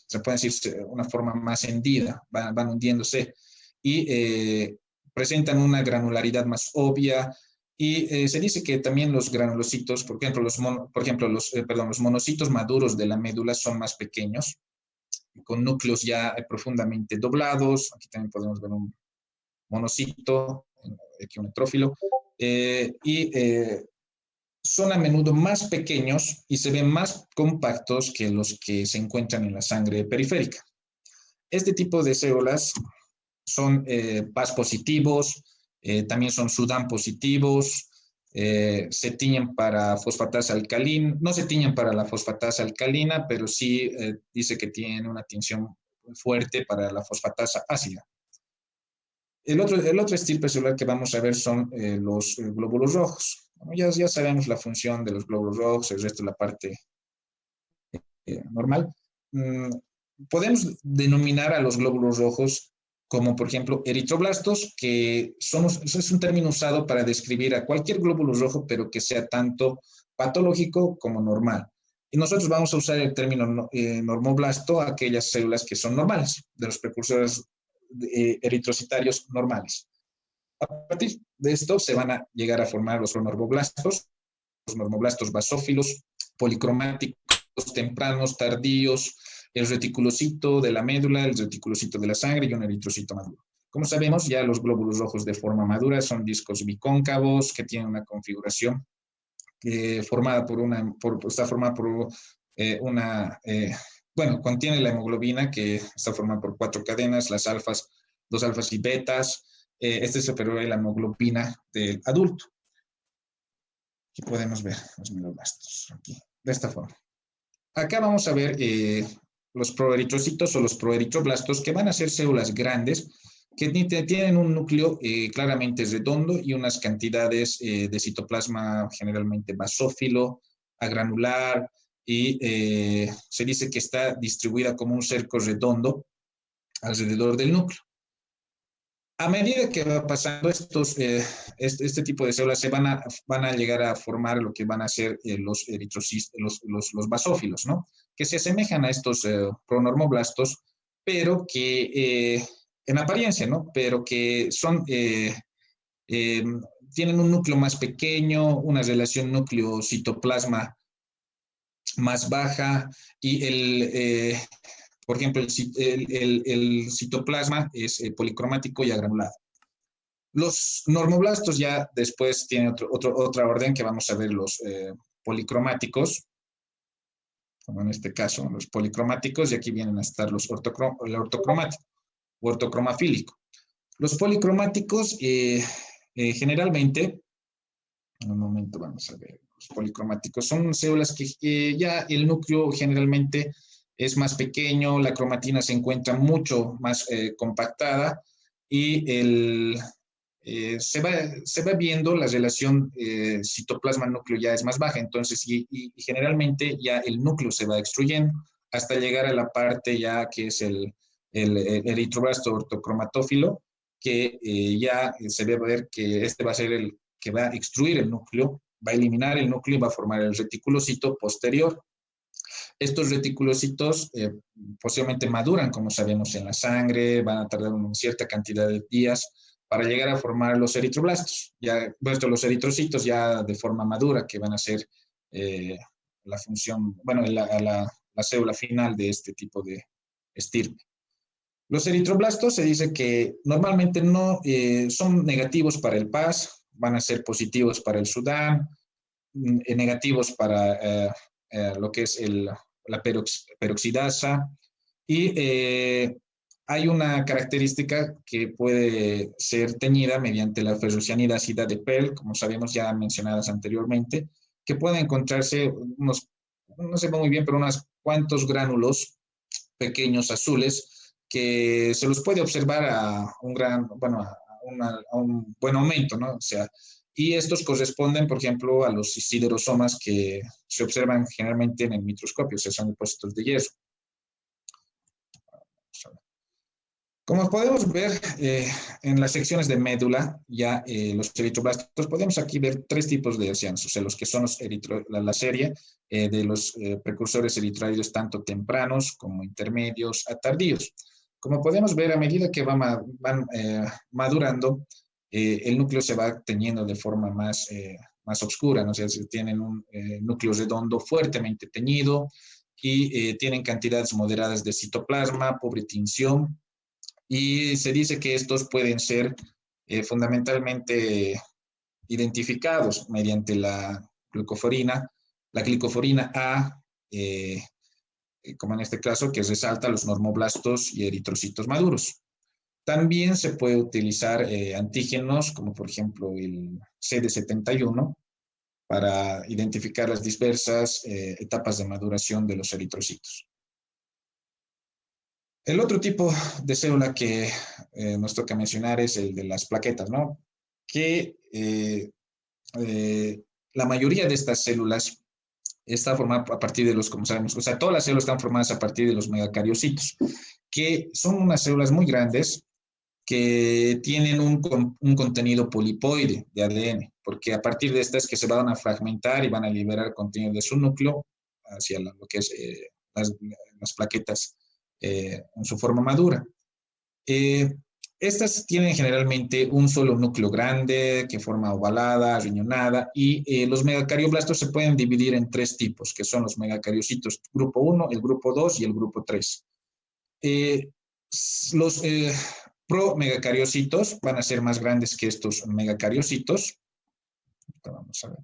se puede decir, una forma más hendida, van hundiéndose y presentan una granularidad más obvia. Y se dice que también los granulocitos, por ejemplo, los monocitos maduros de la médula son más pequeños, con núcleos ya profundamente doblados. Aquí también podemos ver un monocito, aquí un netrófilo. Son a menudo más pequeños y se ven más compactos que los que se encuentran en la sangre periférica. Este tipo de células son PAS positivos, también son SUDAM positivos, se tiñen para fosfatasa alcalina, no se tiñen para la fosfatasa alcalina, pero sí dice que tienen una tinción fuerte para la fosfatasa ácida. El otro estilo celular que vamos a ver son los glóbulos rojos. Bueno, ya sabemos la función de los glóbulos rojos, el resto de la parte normal. Podemos denominar a los glóbulos rojos como, por ejemplo, eritroblastos, que es un término usado para describir a cualquier glóbulo rojo, pero que sea tanto patológico como normal. Y nosotros vamos a usar el término normoblasto a aquellas células que son normales, de los precursores eritrocitarios normales. A partir de esto se van a llegar a formar los normoblastos basófilos, policromáticos, tempranos, tardíos, el reticulocito de la médula, el reticulocito de la sangre y un eritrocito maduro. Como sabemos, ya los glóbulos rojos de forma madura son discos bicóncavos que tienen una configuración está formada por contiene la hemoglobina que está formada por 4 cadenas, las alfas, 2 alfas y betas. Este es la hemoglobina del adulto. Aquí podemos ver los mieloblastos, aquí, de esta forma. Acá vamos a ver los proeritrocitos o los proeritroblastos, que van a ser células grandes que tienen un núcleo claramente redondo y unas cantidades de citoplasma generalmente basófilo, agranular, y se dice que está distribuida como un cerco redondo alrededor del núcleo. A medida que va pasando este tipo de células van a llegar a formar lo que van a ser los eritrocitos, los basófilos, ¿no? Que se asemejan a estos pronormoblastos, pero que en apariencia, ¿no? Pero que tienen un núcleo más pequeño, una relación núcleo-citoplasma más baja y por ejemplo, el citoplasma es policromático y agranulado. Los normoblastos ya después tienen otra orden que vamos a ver, los policromáticos, como en este caso, los policromáticos, y aquí vienen a estar el ortocromático o ortocromafílico. Los policromáticos generalmente, en un momento vamos a ver, los policromáticos son células que ya el núcleo generalmente es más pequeño, la cromatina se encuentra mucho más compactada y se va viendo la relación citoplasma-núcleo ya es más baja, entonces y generalmente ya el núcleo se va extruyendo hasta llegar a la parte ya que es el eritroblasto ortocromatófilo, que ya se ve ver que este va a ser el que va a extruir el núcleo, va a eliminar el núcleo y va a formar el reticulocito posterior. Estos reticulocitos posiblemente maduran, como sabemos, en la sangre, van a tardar una cierta cantidad de días para llegar a formar los eritroblastos, ya puesto los eritrocitos ya de forma madura, que van a ser la función, bueno, la célula final de este tipo de estirpe. Los eritroblastos se dice que normalmente no son negativos para el PAS, van a ser positivos para el Sudán, negativos para lo que es la peroxidasa, y hay una característica que puede ser teñida mediante la ferrocianidacida de PERL, como sabemos ya mencionadas anteriormente, que puede encontrarse unos, no sé muy bien, pero unos cuantos gránulos pequeños azules que se los puede observar a un gran, bueno, a un buen aumento, ¿no? O sea, y estos corresponden, por ejemplo, a los siderosomas que se observan generalmente en el microscopio, o sea, son depósitos de hierro. Como podemos ver en las secciones de médula, ya los eritroblastos, podemos aquí ver tres tipos de cianos, o sea, los que son la serie de los precursores eritroides tanto tempranos como intermedios a tardíos. Como podemos ver, a medida que van madurando, el núcleo se va teñiendo de forma más oscura, ¿no? O sea, tienen un núcleo redondo fuertemente teñido y tienen cantidades moderadas de citoplasma, pobre tinción, y se dice que estos pueden ser fundamentalmente identificados mediante la glicoforina A, como en este caso, que resalta los normoblastos y eritrocitos maduros. También se puede utilizar antígenos, como por ejemplo el CD71, para identificar las diversas etapas de maduración de los eritrocitos. El otro tipo de célula que nos toca mencionar es el de las plaquetas, ¿no? Que la mayoría de estas células está formada a partir de los, como sabemos, o sea, todas las células están formadas a partir de los megacariocitos, que son unas células muy grandes que tienen un contenido polipoide de ADN, porque a partir de estas que se van a fragmentar y van a liberar contenido de su núcleo hacia lo que es las plaquetas en su forma madura. Estas tienen generalmente un solo núcleo grande que forma ovalada, riñonada, y los megacarioblastos se pueden dividir en tres tipos, que son los megacariocitos grupo 1, el grupo 2 y el grupo 3. Los promegacariocitos van a ser más grandes que estos megacariocitos. Vamos a ver.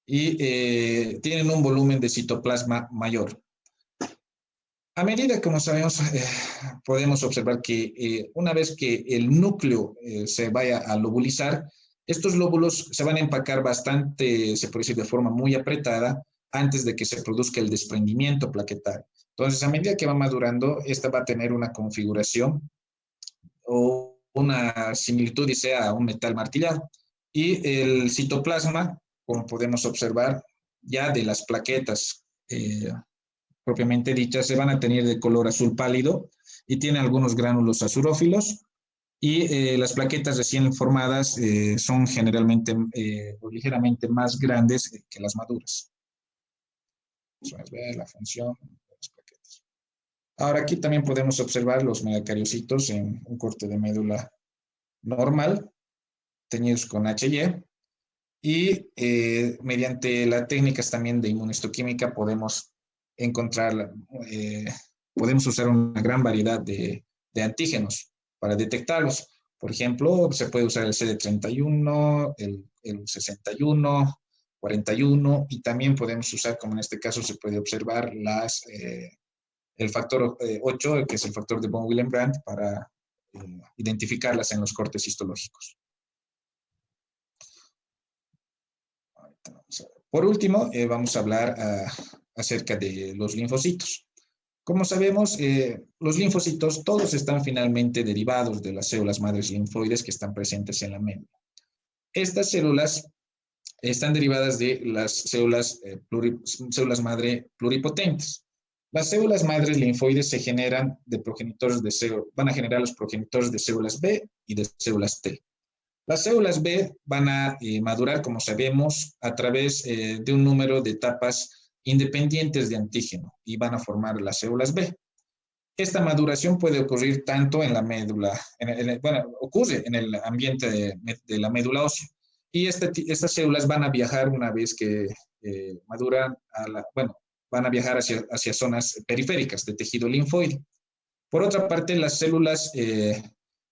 Y tienen un volumen de citoplasma mayor. A medida, como sabemos, podemos observar que una vez que el núcleo se vaya a lobulizar, estos lóbulos se van a empacar bastante, se puede decir, de forma muy apretada antes de que se produzca el desprendimiento plaquetario. Entonces, a medida que va madurando, esta va a tener una configuración o una similitud, dice, a un metal martillado. Y el citoplasma, como podemos observar, ya de las plaquetas propiamente dichas, se van a tener de color azul pálido y tiene algunos gránulos azurófilos, y las plaquetas recién formadas son generalmente o ligeramente más grandes que las maduras. Vamos a ver la función de las plaquetas. Ahora aquí también podemos observar los megacariocitos en un corte de médula normal, teñidos con HY, y mediante las técnicas también de inmunohistoquímica podemos encontrar, podemos usar una gran variedad de antígenos para detectarlos. Por ejemplo, se puede usar el CD31, el 61, 41, y también podemos usar, como en este caso se puede observar, el factor 8, que es el factor de von Willebrand, para identificarlas en los cortes histológicos. Por último, vamos a hablar acerca de los linfocitos. Como sabemos, los linfocitos todos están finalmente derivados de las células madres linfoides que están presentes en la médula. Estas células están derivadas de las células madre pluripotentes. Las células madres linfoides se generan de progenitores de células, van a generar los progenitores de células B y de células T. Las células B van a madurar, como sabemos, a través de un número de etapas independientes de antígeno y van a formar las células B. Esta maduración puede ocurrir tanto en la médula, bueno, ocurre en el ambiente de la médula ósea. Y estas células van a viajar una vez que maduran, bueno, van a viajar hacia zonas periféricas de tejido linfoide. Por otra parte, las células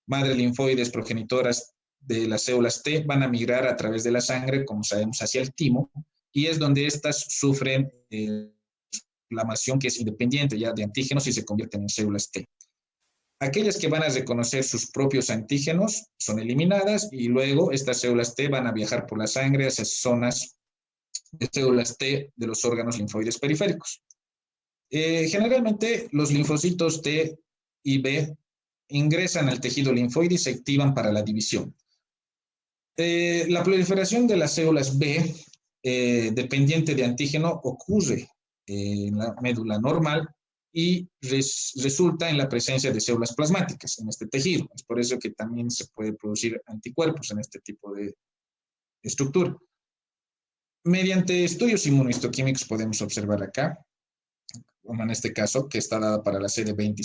madre linfoides progenitoras de las células T van a migrar a través de la sangre, como sabemos, hacia el timo, y es donde estas sufren inflamación que es independiente ya de antígenos y se convierten en células T. Aquellas que van a reconocer sus propios antígenos son eliminadas y luego estas células T van a viajar por la sangre hacia zonas de células T de los órganos linfoides periféricos. Generalmente los linfocitos T y B ingresan al tejido linfoide y se activan para la división. La proliferación de las células B dependiente de antígeno ocurre en la médula normal y resulta en la presencia de células plasmáticas en este tejido. Es por eso que también se puede producir anticuerpos en este tipo de estructura. Mediante estudios inmunohistoquímicos podemos observar acá, como en este caso, que está dada para la CD20 y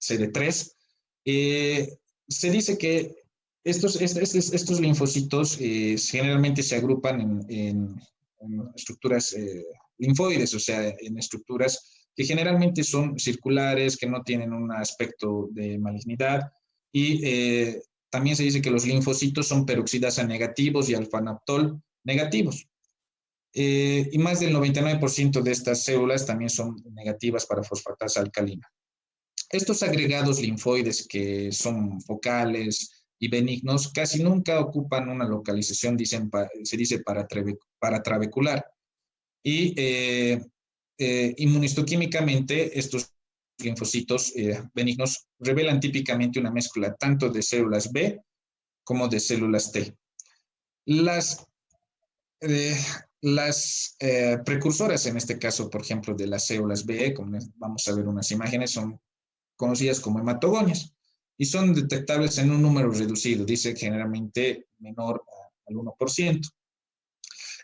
CD3, se dice que estos linfocitos generalmente se agrupan en estructuras linfoides, o sea, en estructuras que generalmente son circulares, que no tienen un aspecto de malignidad, y también se dice que los linfocitos son peroxidasa negativos y alfa-naptol negativos. Y más del 99% de estas células también son negativas para fosfatasa alcalina. Estos agregados linfoides que son focales y benignos casi nunca ocupan una localización, se dice paratrabecular. Y inmunistoquímicamente estos linfocitos benignos revelan típicamente una mezcla tanto de células B como de células T. Las precursoras, en este caso, por ejemplo, de las células B, como vamos a ver unas imágenes, son conocidas como hematogonias y son detectables en un número reducido, dice generalmente menor al 1%.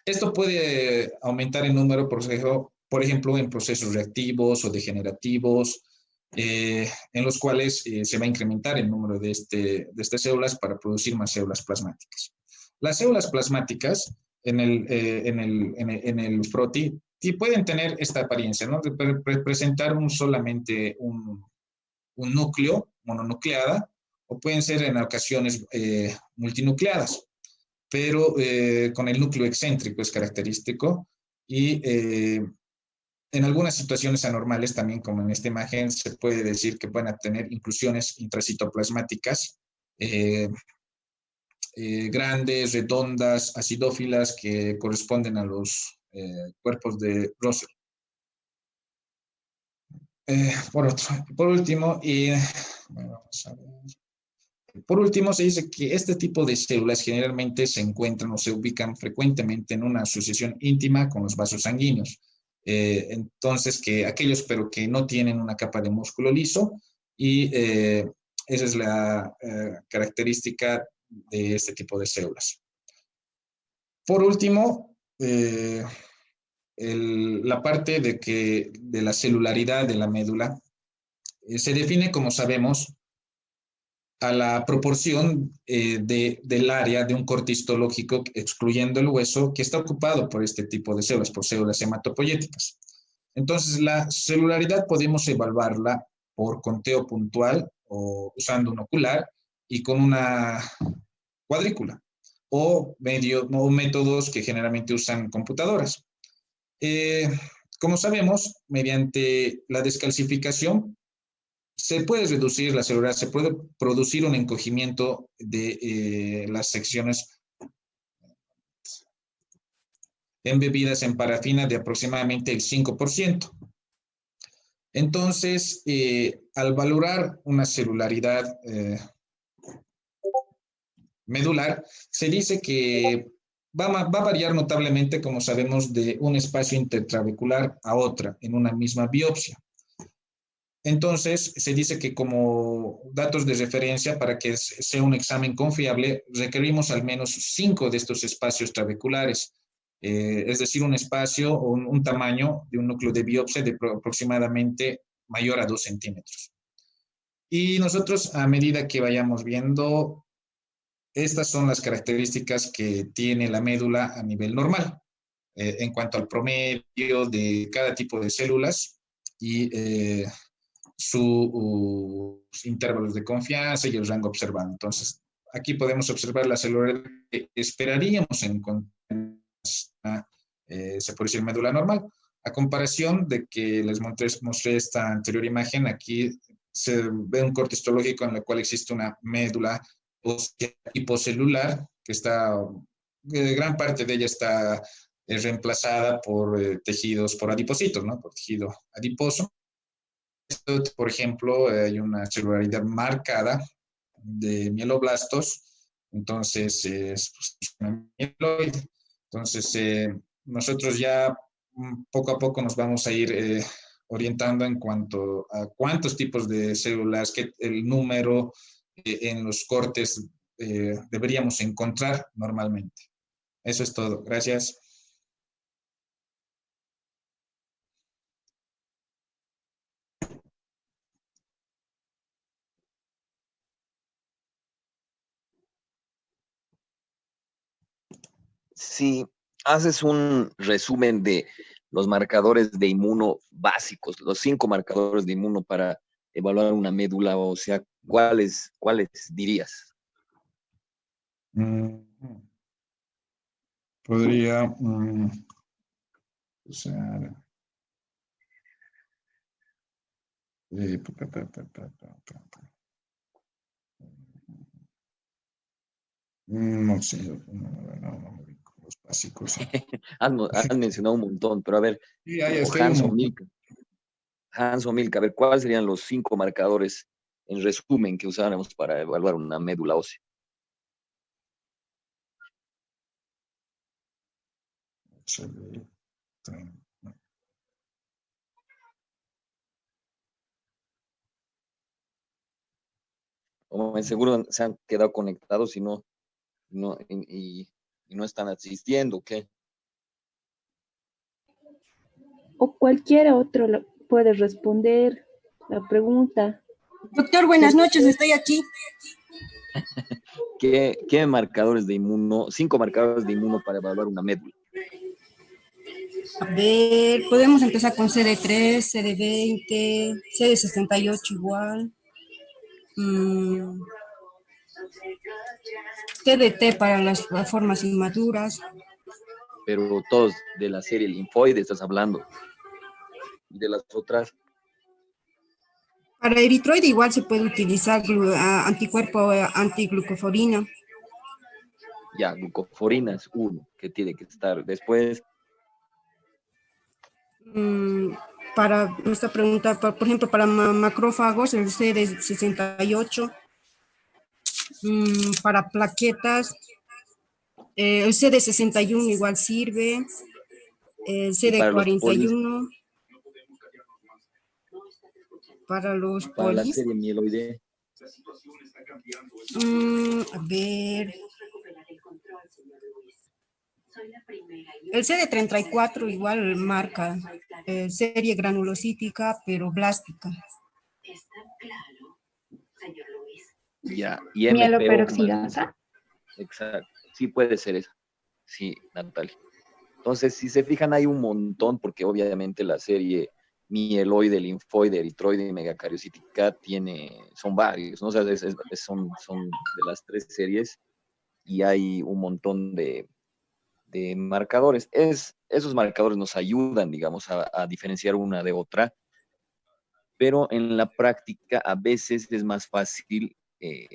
Esto puede aumentar el número, por ejemplo, en procesos reactivos o degenerativos, en los cuales se va a incrementar el número de estas células para producir más células plasmáticas. Las células plasmáticas en el froti pueden tener esta apariencia, ¿no? De presentar solamente un núcleo mononucleada, o pueden ser en ocasiones multinucleadas, pero con el núcleo excéntrico es característico, y en algunas situaciones anormales también, como en esta imagen, se puede decir que pueden tener inclusiones intracitoplasmáticas grandes, redondas, acidófilas, que corresponden a los cuerpos de Russell. Por último, vamos a ver. Por último, se dice que este tipo de células generalmente se encuentran o se ubican frecuentemente en una asociación íntima con los vasos sanguíneos. Entonces, que aquellos, pero que no tienen una capa de músculo liso, y esa es la característica de este tipo de células. Por último, la parte de la celularidad de la médula se define, como sabemos, a la proporción del área de un corte histológico, excluyendo el hueso, que está ocupado por este tipo de células, por células hematopoyéticas. Entonces, la celularidad podemos evaluarla por conteo puntual o usando un ocular y con una cuadrícula, o métodos que generalmente usan computadoras. Como sabemos, mediante la descalcificación se puede reducir la celularidad, se puede producir un encogimiento de las secciones embebidas en parafina de aproximadamente el 5%. Entonces, al valorar una celularidad medular, se dice que va a variar notablemente, como sabemos, de un espacio intertrabecular a otra en una misma biopsia. Entonces, se dice que como datos de referencia, para que sea un examen confiable, requerimos al menos 5 de estos espacios trabeculares es decir, un espacio o un tamaño de un núcleo de biopsia de aproximadamente mayor a 2 centímetros. Y nosotros, a medida que vayamos viendo, estas son las características que tiene la médula a nivel normal, en cuanto al promedio de cada tipo de células y sus intervalos de confianza y el rango observado. Entonces, aquí podemos observar la célula que esperaríamos encontrar, se puede decir, médula normal. A comparación de que les mostré esta anterior imagen, aquí se ve un corte histológico en el cual existe una médula hipocelular que está, gran parte de ella está reemplazada por tejidos, por adipocitos, ¿no? Por tejido adiposo. Por ejemplo, hay una celularidad marcada de mieloblastos, entonces es una mieloide. Entonces, nosotros ya poco a poco nos vamos a ir orientando en cuanto a cuántos tipos de células, que el número en los cortes deberíamos encontrar normalmente. Eso es todo. Gracias. Si haces un resumen de los marcadores de inmuno básicos, los 5 marcadores de inmuno para evaluar una médula, o sea, ¿cuáles dirías? Podría usar no sé, no, los básicos. Has mencionado un montón, pero a ver, Sí, ahí o estoy un montón. Hans o Milka, a ver, ¿cuáles serían los 5 marcadores en resumen que usáramos para evaluar una médula ósea? Como seguro se han quedado conectados y no están asistiendo, ¿qué? O cualquiera otro puede responder la pregunta. Doctor, buenas noches, estoy aquí. ¿Qué marcadores de inmuno, 5 marcadores de inmuno para evaluar una médula? A ver, podemos empezar con CD3, CD20, CD68 igual. TDT para las formas inmaduras. Pero todos de la serie linfoide estás hablando. ¿Y de las otras? Para eritroide igual se puede utilizar anticuerpo antiglucoforina. Ya, glucoforina es uno que tiene que estar. Después, para nuestra pregunta, por ejemplo, para macrófagos, el CD68. Para plaquetas, el CD61 igual sirve. El para los polis, CD41. Para los para la polis. serie mieloide. A ver. El CD34 igual marca serie granulocítica, pero blástica. Ya, y MPO. Mieloperoxidasa. Exacto, sí puede ser eso. Sí, Natalia. Entonces, si se fijan, hay un montón, porque obviamente la serie mieloide, linfoide, eritroide y megacariocítica son varios, ¿no? O sea, son de las 3 series y hay un montón de marcadores. Esos marcadores nos ayudan, digamos, a diferenciar una de otra, pero en la práctica a veces es más fácil,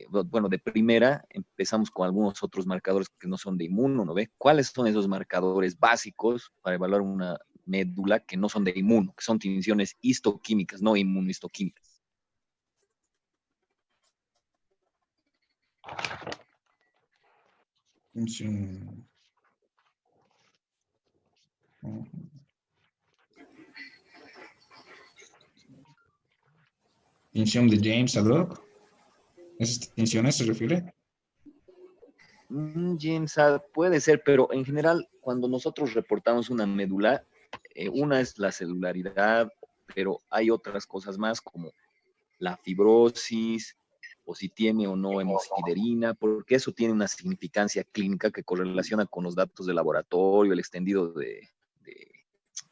bueno, de primera empezamos con algunos otros marcadores que no son de inmuno, ¿no ve? ¿Cuáles son esos marcadores básicos para evaluar una médula que no son de inmuno, que son tinciones histoquímicas, no inmunohistoquímicas? Tinción de James ad hoc. ¿Esas tinciones se refiere? James, puede ser, pero en general, cuando nosotros reportamos una médula, una es la celularidad, pero hay otras cosas más como la fibrosis, o si tiene o no hemosiderina, porque eso tiene una significancia clínica que correlaciona con los datos de laboratorio, el extendido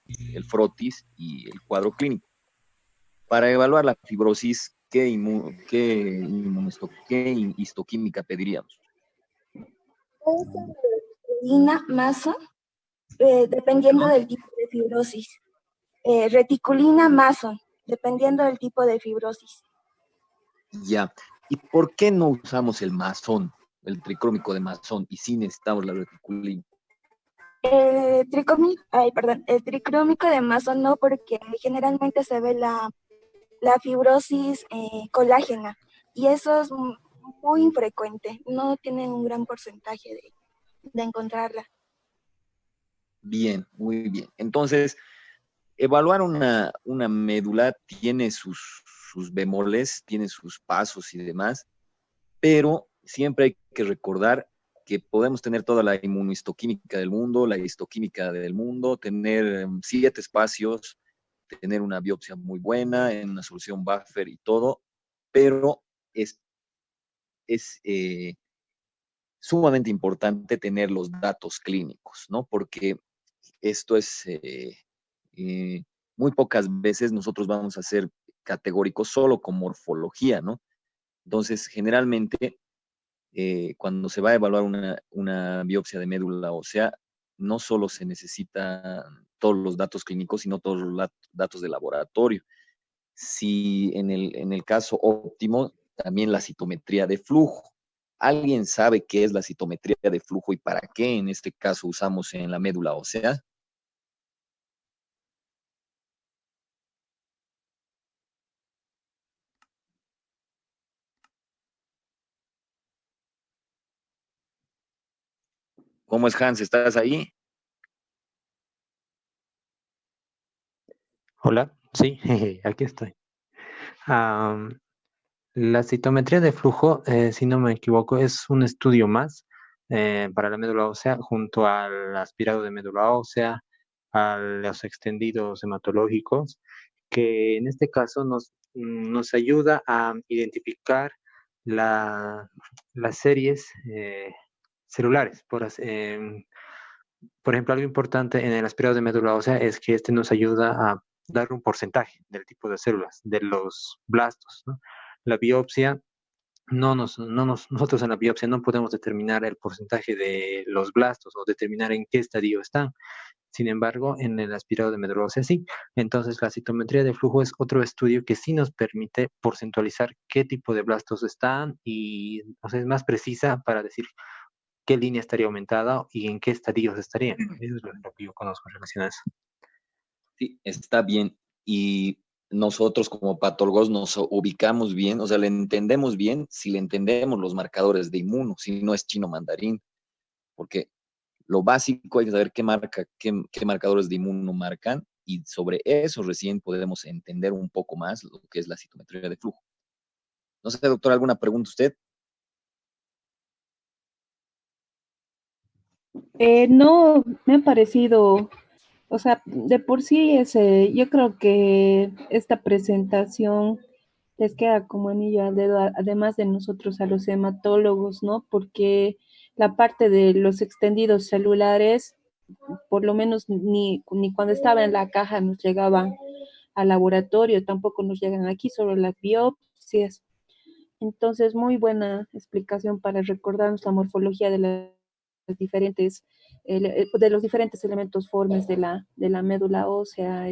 el frotis y el cuadro clínico. Para evaluar la fibrosis, ¿qué histoquímica pediríamos? Reticulina, Mason, dependiendo del tipo de fibrosis. Reticulina, Mason, dependiendo del tipo de fibrosis. Ya. ¿Y por qué no usamos el Mason, el tricrómico de Mason, y sí necesitamos la reticulina? El tricrómico de Mason no, porque generalmente se ve la fibrosis colágena, y eso es muy infrecuente, no tienen un gran porcentaje de encontrarla. Bien, muy bien. Entonces, evaluar una médula tiene sus bemoles, tiene sus pasos y demás, pero siempre hay que recordar que podemos tener toda la inmunohistoquímica del mundo, la histoquímica del mundo, tener 7 espacios, tener una biopsia muy buena, en una solución buffer y todo, pero es sumamente importante tener los datos clínicos, ¿no? Porque esto es, muy pocas veces nosotros vamos a ser categóricos solo con morfología, ¿no? Entonces, generalmente, cuando se va a evaluar una biopsia de médula ósea, no solo se necesitan todos los datos clínicos, sino todos los datos de laboratorio. Si en el caso óptimo, también la citometría de flujo. ¿Alguien sabe qué es la citometría de flujo y para qué en este caso usamos en la médula ósea? ¿Cómo es, Hans? ¿Estás ahí? Hola, sí, aquí estoy. Am, la citometría de flujo, si no me equivoco, es un estudio más para la médula ósea junto al aspirado de médula ósea, a los extendidos hematológicos, que en este caso nos ayuda a identificar las series celulares. Por ejemplo, algo importante en el aspirado de médula ósea es que este nos ayuda a dar un porcentaje del tipo de células, de los blastos, ¿no? La biopsia, nosotros en la biopsia no podemos determinar el porcentaje de los blastos o determinar en qué estadio están. Sin embargo, en el aspirado de médula ósea sí. Entonces, la citometría de flujo es otro estudio que sí nos permite porcentualizar qué tipo de blastos están y, o sea, es más precisa para decir qué línea estaría aumentada y en qué estadios estarían. Eso es lo que yo conozco en relación a eso. Sí, está bien. Y nosotros como patólogos nos ubicamos bien, o sea, le entendemos bien si le entendemos los marcadores de inmuno, si no es chino mandarín, porque lo básico hay que saber qué marcadores de inmuno marcan y sobre eso recién podemos entender un poco más lo que es la citometría de flujo. No sé, doctor, ¿alguna pregunta usted? No, me ha parecido, o sea, de por sí yo creo que esta presentación les queda como anillo al dedo, además de nosotros a los hematólogos, ¿no? Porque la parte de los extendidos celulares, por lo menos ni cuando estaba en la caja nos llegaban al laboratorio, tampoco nos llegan aquí, solo las biopsias. Entonces, muy buena explicación para recordarnos la morfología de las diferentes, de los diferentes elementos formes de la médula ósea.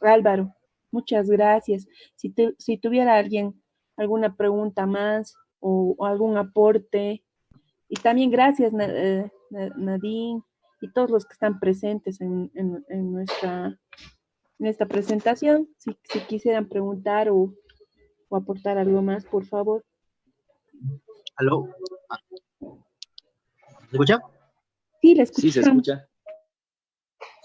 Álvaro, muchas gracias. Si tuviera alguien alguna pregunta más o algún aporte, y también gracias, Nadine, y todos los que están presentes en esta presentación. Si quisieran preguntar o aportar algo más, por favor. ¿Aló? ¿Se escucha? Sí, le Sí, se escuchamos. escucha.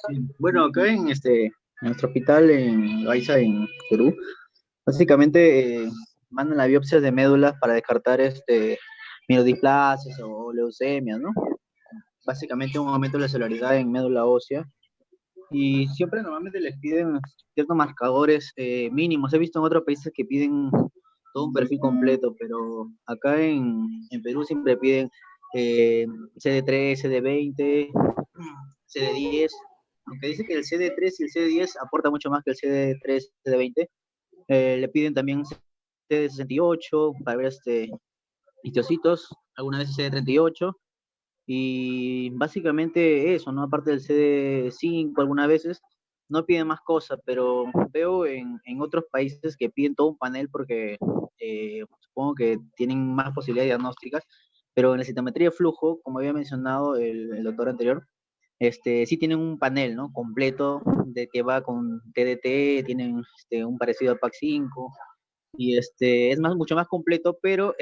Sí. Bueno, acá en nuestro hospital en Loaiza, en Perú, básicamente mandan la biopsia de médula para descartar mielodiplasias o leucemias, ¿no? Básicamente un aumento de la celularidad en médula ósea. Y siempre normalmente les piden ciertos marcadores mínimos. He visto en otros países que piden todo un perfil completo, pero acá en Perú siempre piden CD3, CD20, CD10, aunque dice que el CD3 y el CD10 aporta mucho más que el CD3, CD20. Le piden también CD68 para ver histocitos, algunas veces CD38, y básicamente eso, ¿no? Aparte del CD5 algunas veces, no piden más cosas, pero veo en otros países que piden todo un panel porque supongo que tienen más posibilidades diagnósticas, pero en la citometría de flujo, como había mencionado el doctor anterior, sí tienen un panel, ¿no? Completo de que va con TDT, tienen un parecido al PAC5, y es mucho más completo, pero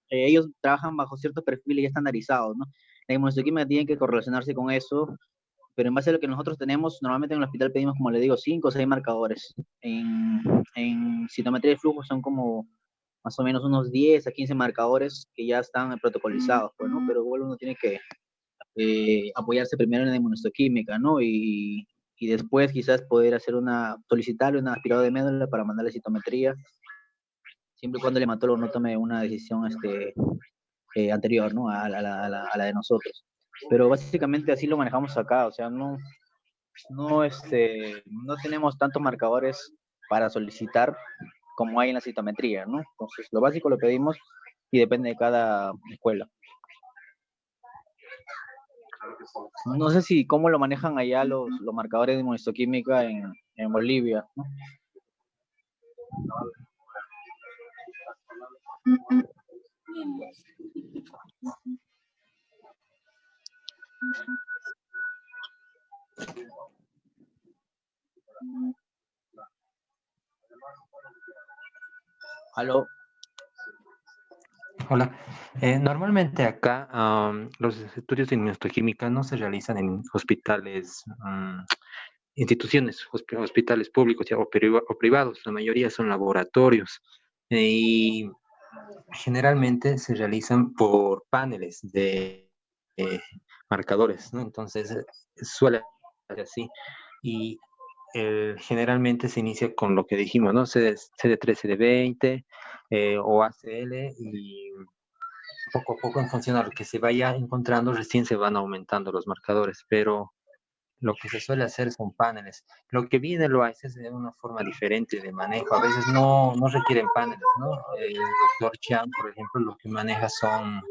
ellos trabajan bajo ciertos perfiles ya estandarizados, ¿no? La inmunohistoquímica tiene que correlacionarse con eso, pero en base a lo que nosotros tenemos, normalmente en el hospital pedimos, como le digo, 5 o 6 marcadores. En citometría de flujo son como más o menos unos 10 a 15 marcadores que ya están protocolizados, pues, ¿no? Pero igual uno tiene que apoyarse primero en la inmunohistoquímica, ¿no? Y después quizás poder solicitarle una aspirado de médula para mandarle citometría, siempre y cuando el hematólogo no tome una decisión anterior, ¿no? A la de nosotros. Pero básicamente así lo manejamos acá, o sea, no tenemos tantos marcadores para solicitar como hay en la citometría, ¿no? Entonces, lo básico lo pedimos y depende de cada escuela. No sé si cómo lo manejan allá los marcadores de inmunohistoquímica en Bolivia, ¿no? ¿Aló? Hola. Normalmente acá los estudios de inmunohistoquímica no se realizan en hospitales, instituciones, hospitales públicos o privados. La mayoría son laboratorios. Y generalmente se realizan por paneles de marcadores, ¿no? Entonces suele ser así. Y generalmente se inicia con lo que dijimos, ¿no? CD3, CD20 o ACL, y poco a poco en función a lo que se vaya encontrando, recién se van aumentando los marcadores, pero lo que se suele hacer son paneles. Lo que viene lo hace de una forma diferente de manejo. A veces no requieren paneles, ¿no? El doctor Chan, por ejemplo, lo que maneja son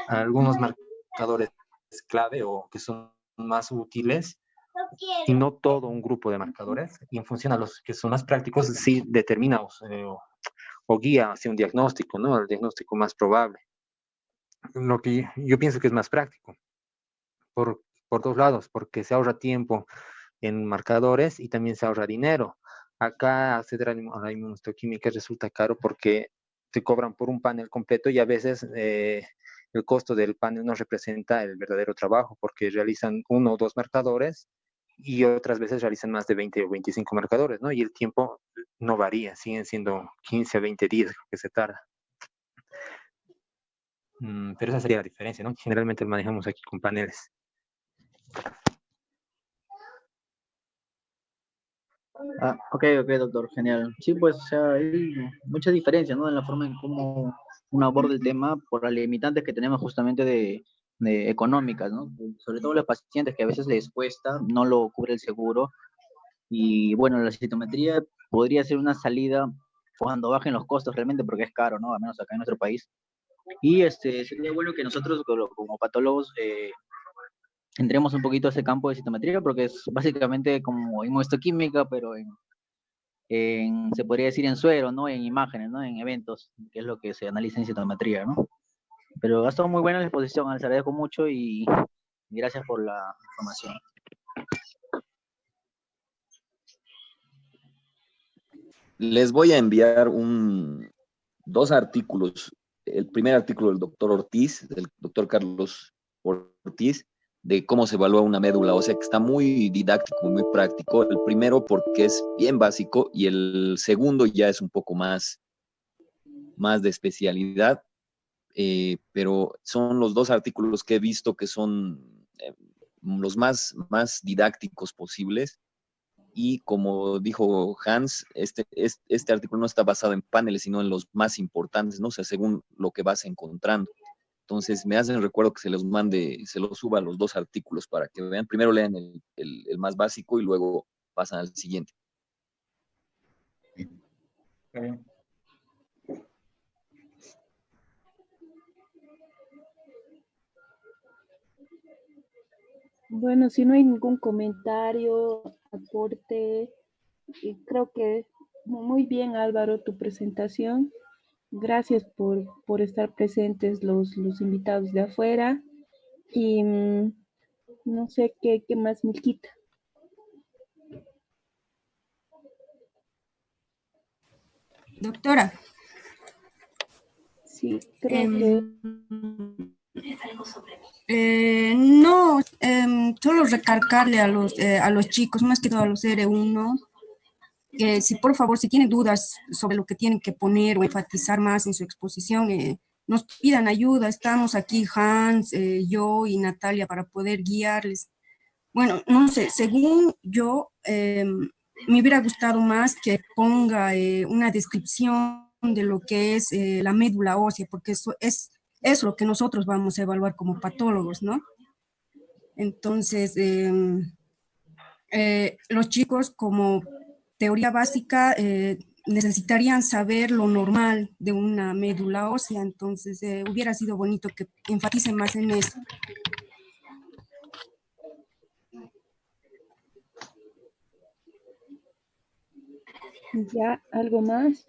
algunos marcadores clave o que son más útiles y no todo un grupo de marcadores. Y en función a los que son más prácticos, sí determina o guía hacia un diagnóstico, ¿no? El diagnóstico más probable. Lo que yo pienso que es más práctico por dos lados, porque se ahorra tiempo en marcadores y también se ahorra dinero. Acá acceder a la inmunohistoquímica resulta caro porque te cobran por un panel completo y a veces el costo del panel no representa el verdadero trabajo porque realizan 1 o 2 marcadores y otras veces realizan más de 20 o 25 marcadores, ¿no? Y el tiempo no varía, siguen siendo 15 a 20 días que se tarda. Pero esa sería la diferencia, ¿no? Generalmente lo manejamos aquí con paneles. Ok, doctor, genial. Sí, pues, o sea, hay mucha diferencia, ¿no? En la forma en cómo uno aborda el tema por las limitantes que tenemos justamente de económicas, ¿no? Sobre todo los pacientes que a veces les cuesta, no lo cubre el seguro. Y bueno, la citometría podría ser una salida cuando bajen los costos realmente, porque es caro, ¿no? Al menos acá en nuestro país. Y sería bueno que nosotros como patólogos entremos un poquito a ese campo de citometría, porque es básicamente como inmunohistoquímica, pero se podría decir en suero, ¿no? En imágenes, ¿no? En eventos, que es lo que se analiza en citometría, ¿no? Pero ha estado muy buena la exposición, les agradezco mucho y gracias por la información. Les voy a enviar 2 artículos. El primer artículo del doctor Ortiz, del doctor Carlos Ortiz, de cómo se evalúa una médula ósea, que está muy didáctico, muy práctico. El primero porque es bien básico y el segundo ya es un poco más de especialidad. pero son los dos artículos que he visto que son los más didácticos posibles. Y como dijo Hans, este artículo no está basado en paneles, sino en los más importantes, ¿no? O sea, según lo que vas encontrando. Entonces, me hacen recuerdo que se los mande, se los suba los dos artículos para que vean. Primero lean el más básico y luego pasan al siguiente. Está bien. Bueno, si no hay ningún comentario, aporte, creo que muy bien, Álvaro, tu presentación. Gracias por estar presentes los invitados de afuera. Y no sé qué más me quita. Doctora, Sí, creo que no, solo recargarle a los chicos, más que todo a los R1, que si por favor, si tienen dudas sobre lo que tienen que poner o enfatizar más en su exposición, nos pidan ayuda. Estamos aquí Hans, yo y Natalia para poder guiarles. Bueno, no sé, según yo, me hubiera gustado más que ponga una descripción de lo que es la médula ósea, porque eso es lo que nosotros vamos a evaluar como patólogos, ¿no? Entonces, los chicos como teoría básica necesitarían saber lo normal de una médula ósea, entonces hubiera sido bonito que enfaticen más en eso. ya algo más.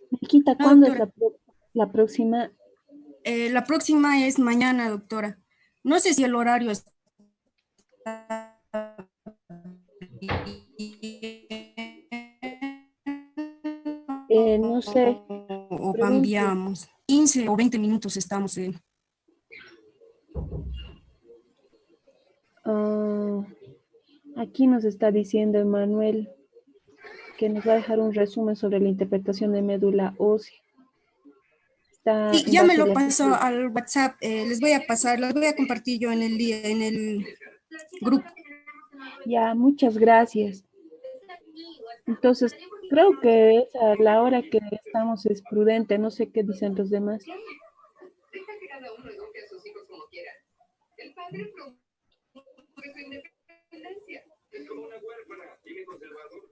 Miquita, No, ¿cuándo es doctora. la próxima? La próxima es mañana, doctora. No sé si el horario está No sé, o pregunto. cambiamos. 15 o 20 minutos estamos en. Ah, aquí nos está diciendo Emanuel que nos va a dejar un resumen sobre la interpretación de médula ósea. Está Sí, en ya me base a lo la... pasó al WhatsApp. Les voy a pasar, las voy a compartir yo en el grupo. Ya, muchas gracias. Entonces, creo que a la hora que estamos es prudente. No sé qué dicen los demás.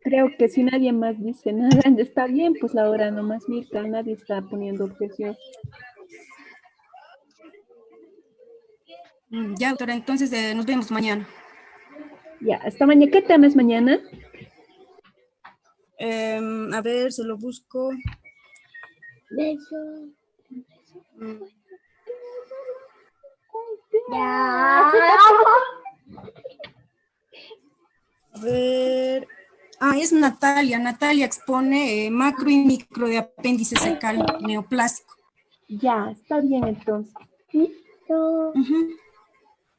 Creo que si nadie más dice nada, está bien, pues la hora nomás, Mirta, nadie está poniendo objeción. Ya, doctora, entonces nos vemos mañana. Ya, hasta mañana. ¿Qué tema es mañana? A ver, se lo busco. A ver. Es Natalia. Natalia expone macro y micro de apéndice secal neoplásico. Ya, está bien entonces. ¿Listo?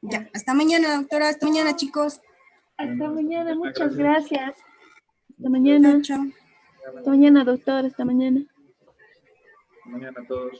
Ya, hasta mañana, doctora. Hasta mañana, chicos. Hasta mañana, muchas gracias. Hasta mañana. Chao, chao. Hasta mañana, doctor. Hasta mañana. Mañana a todos.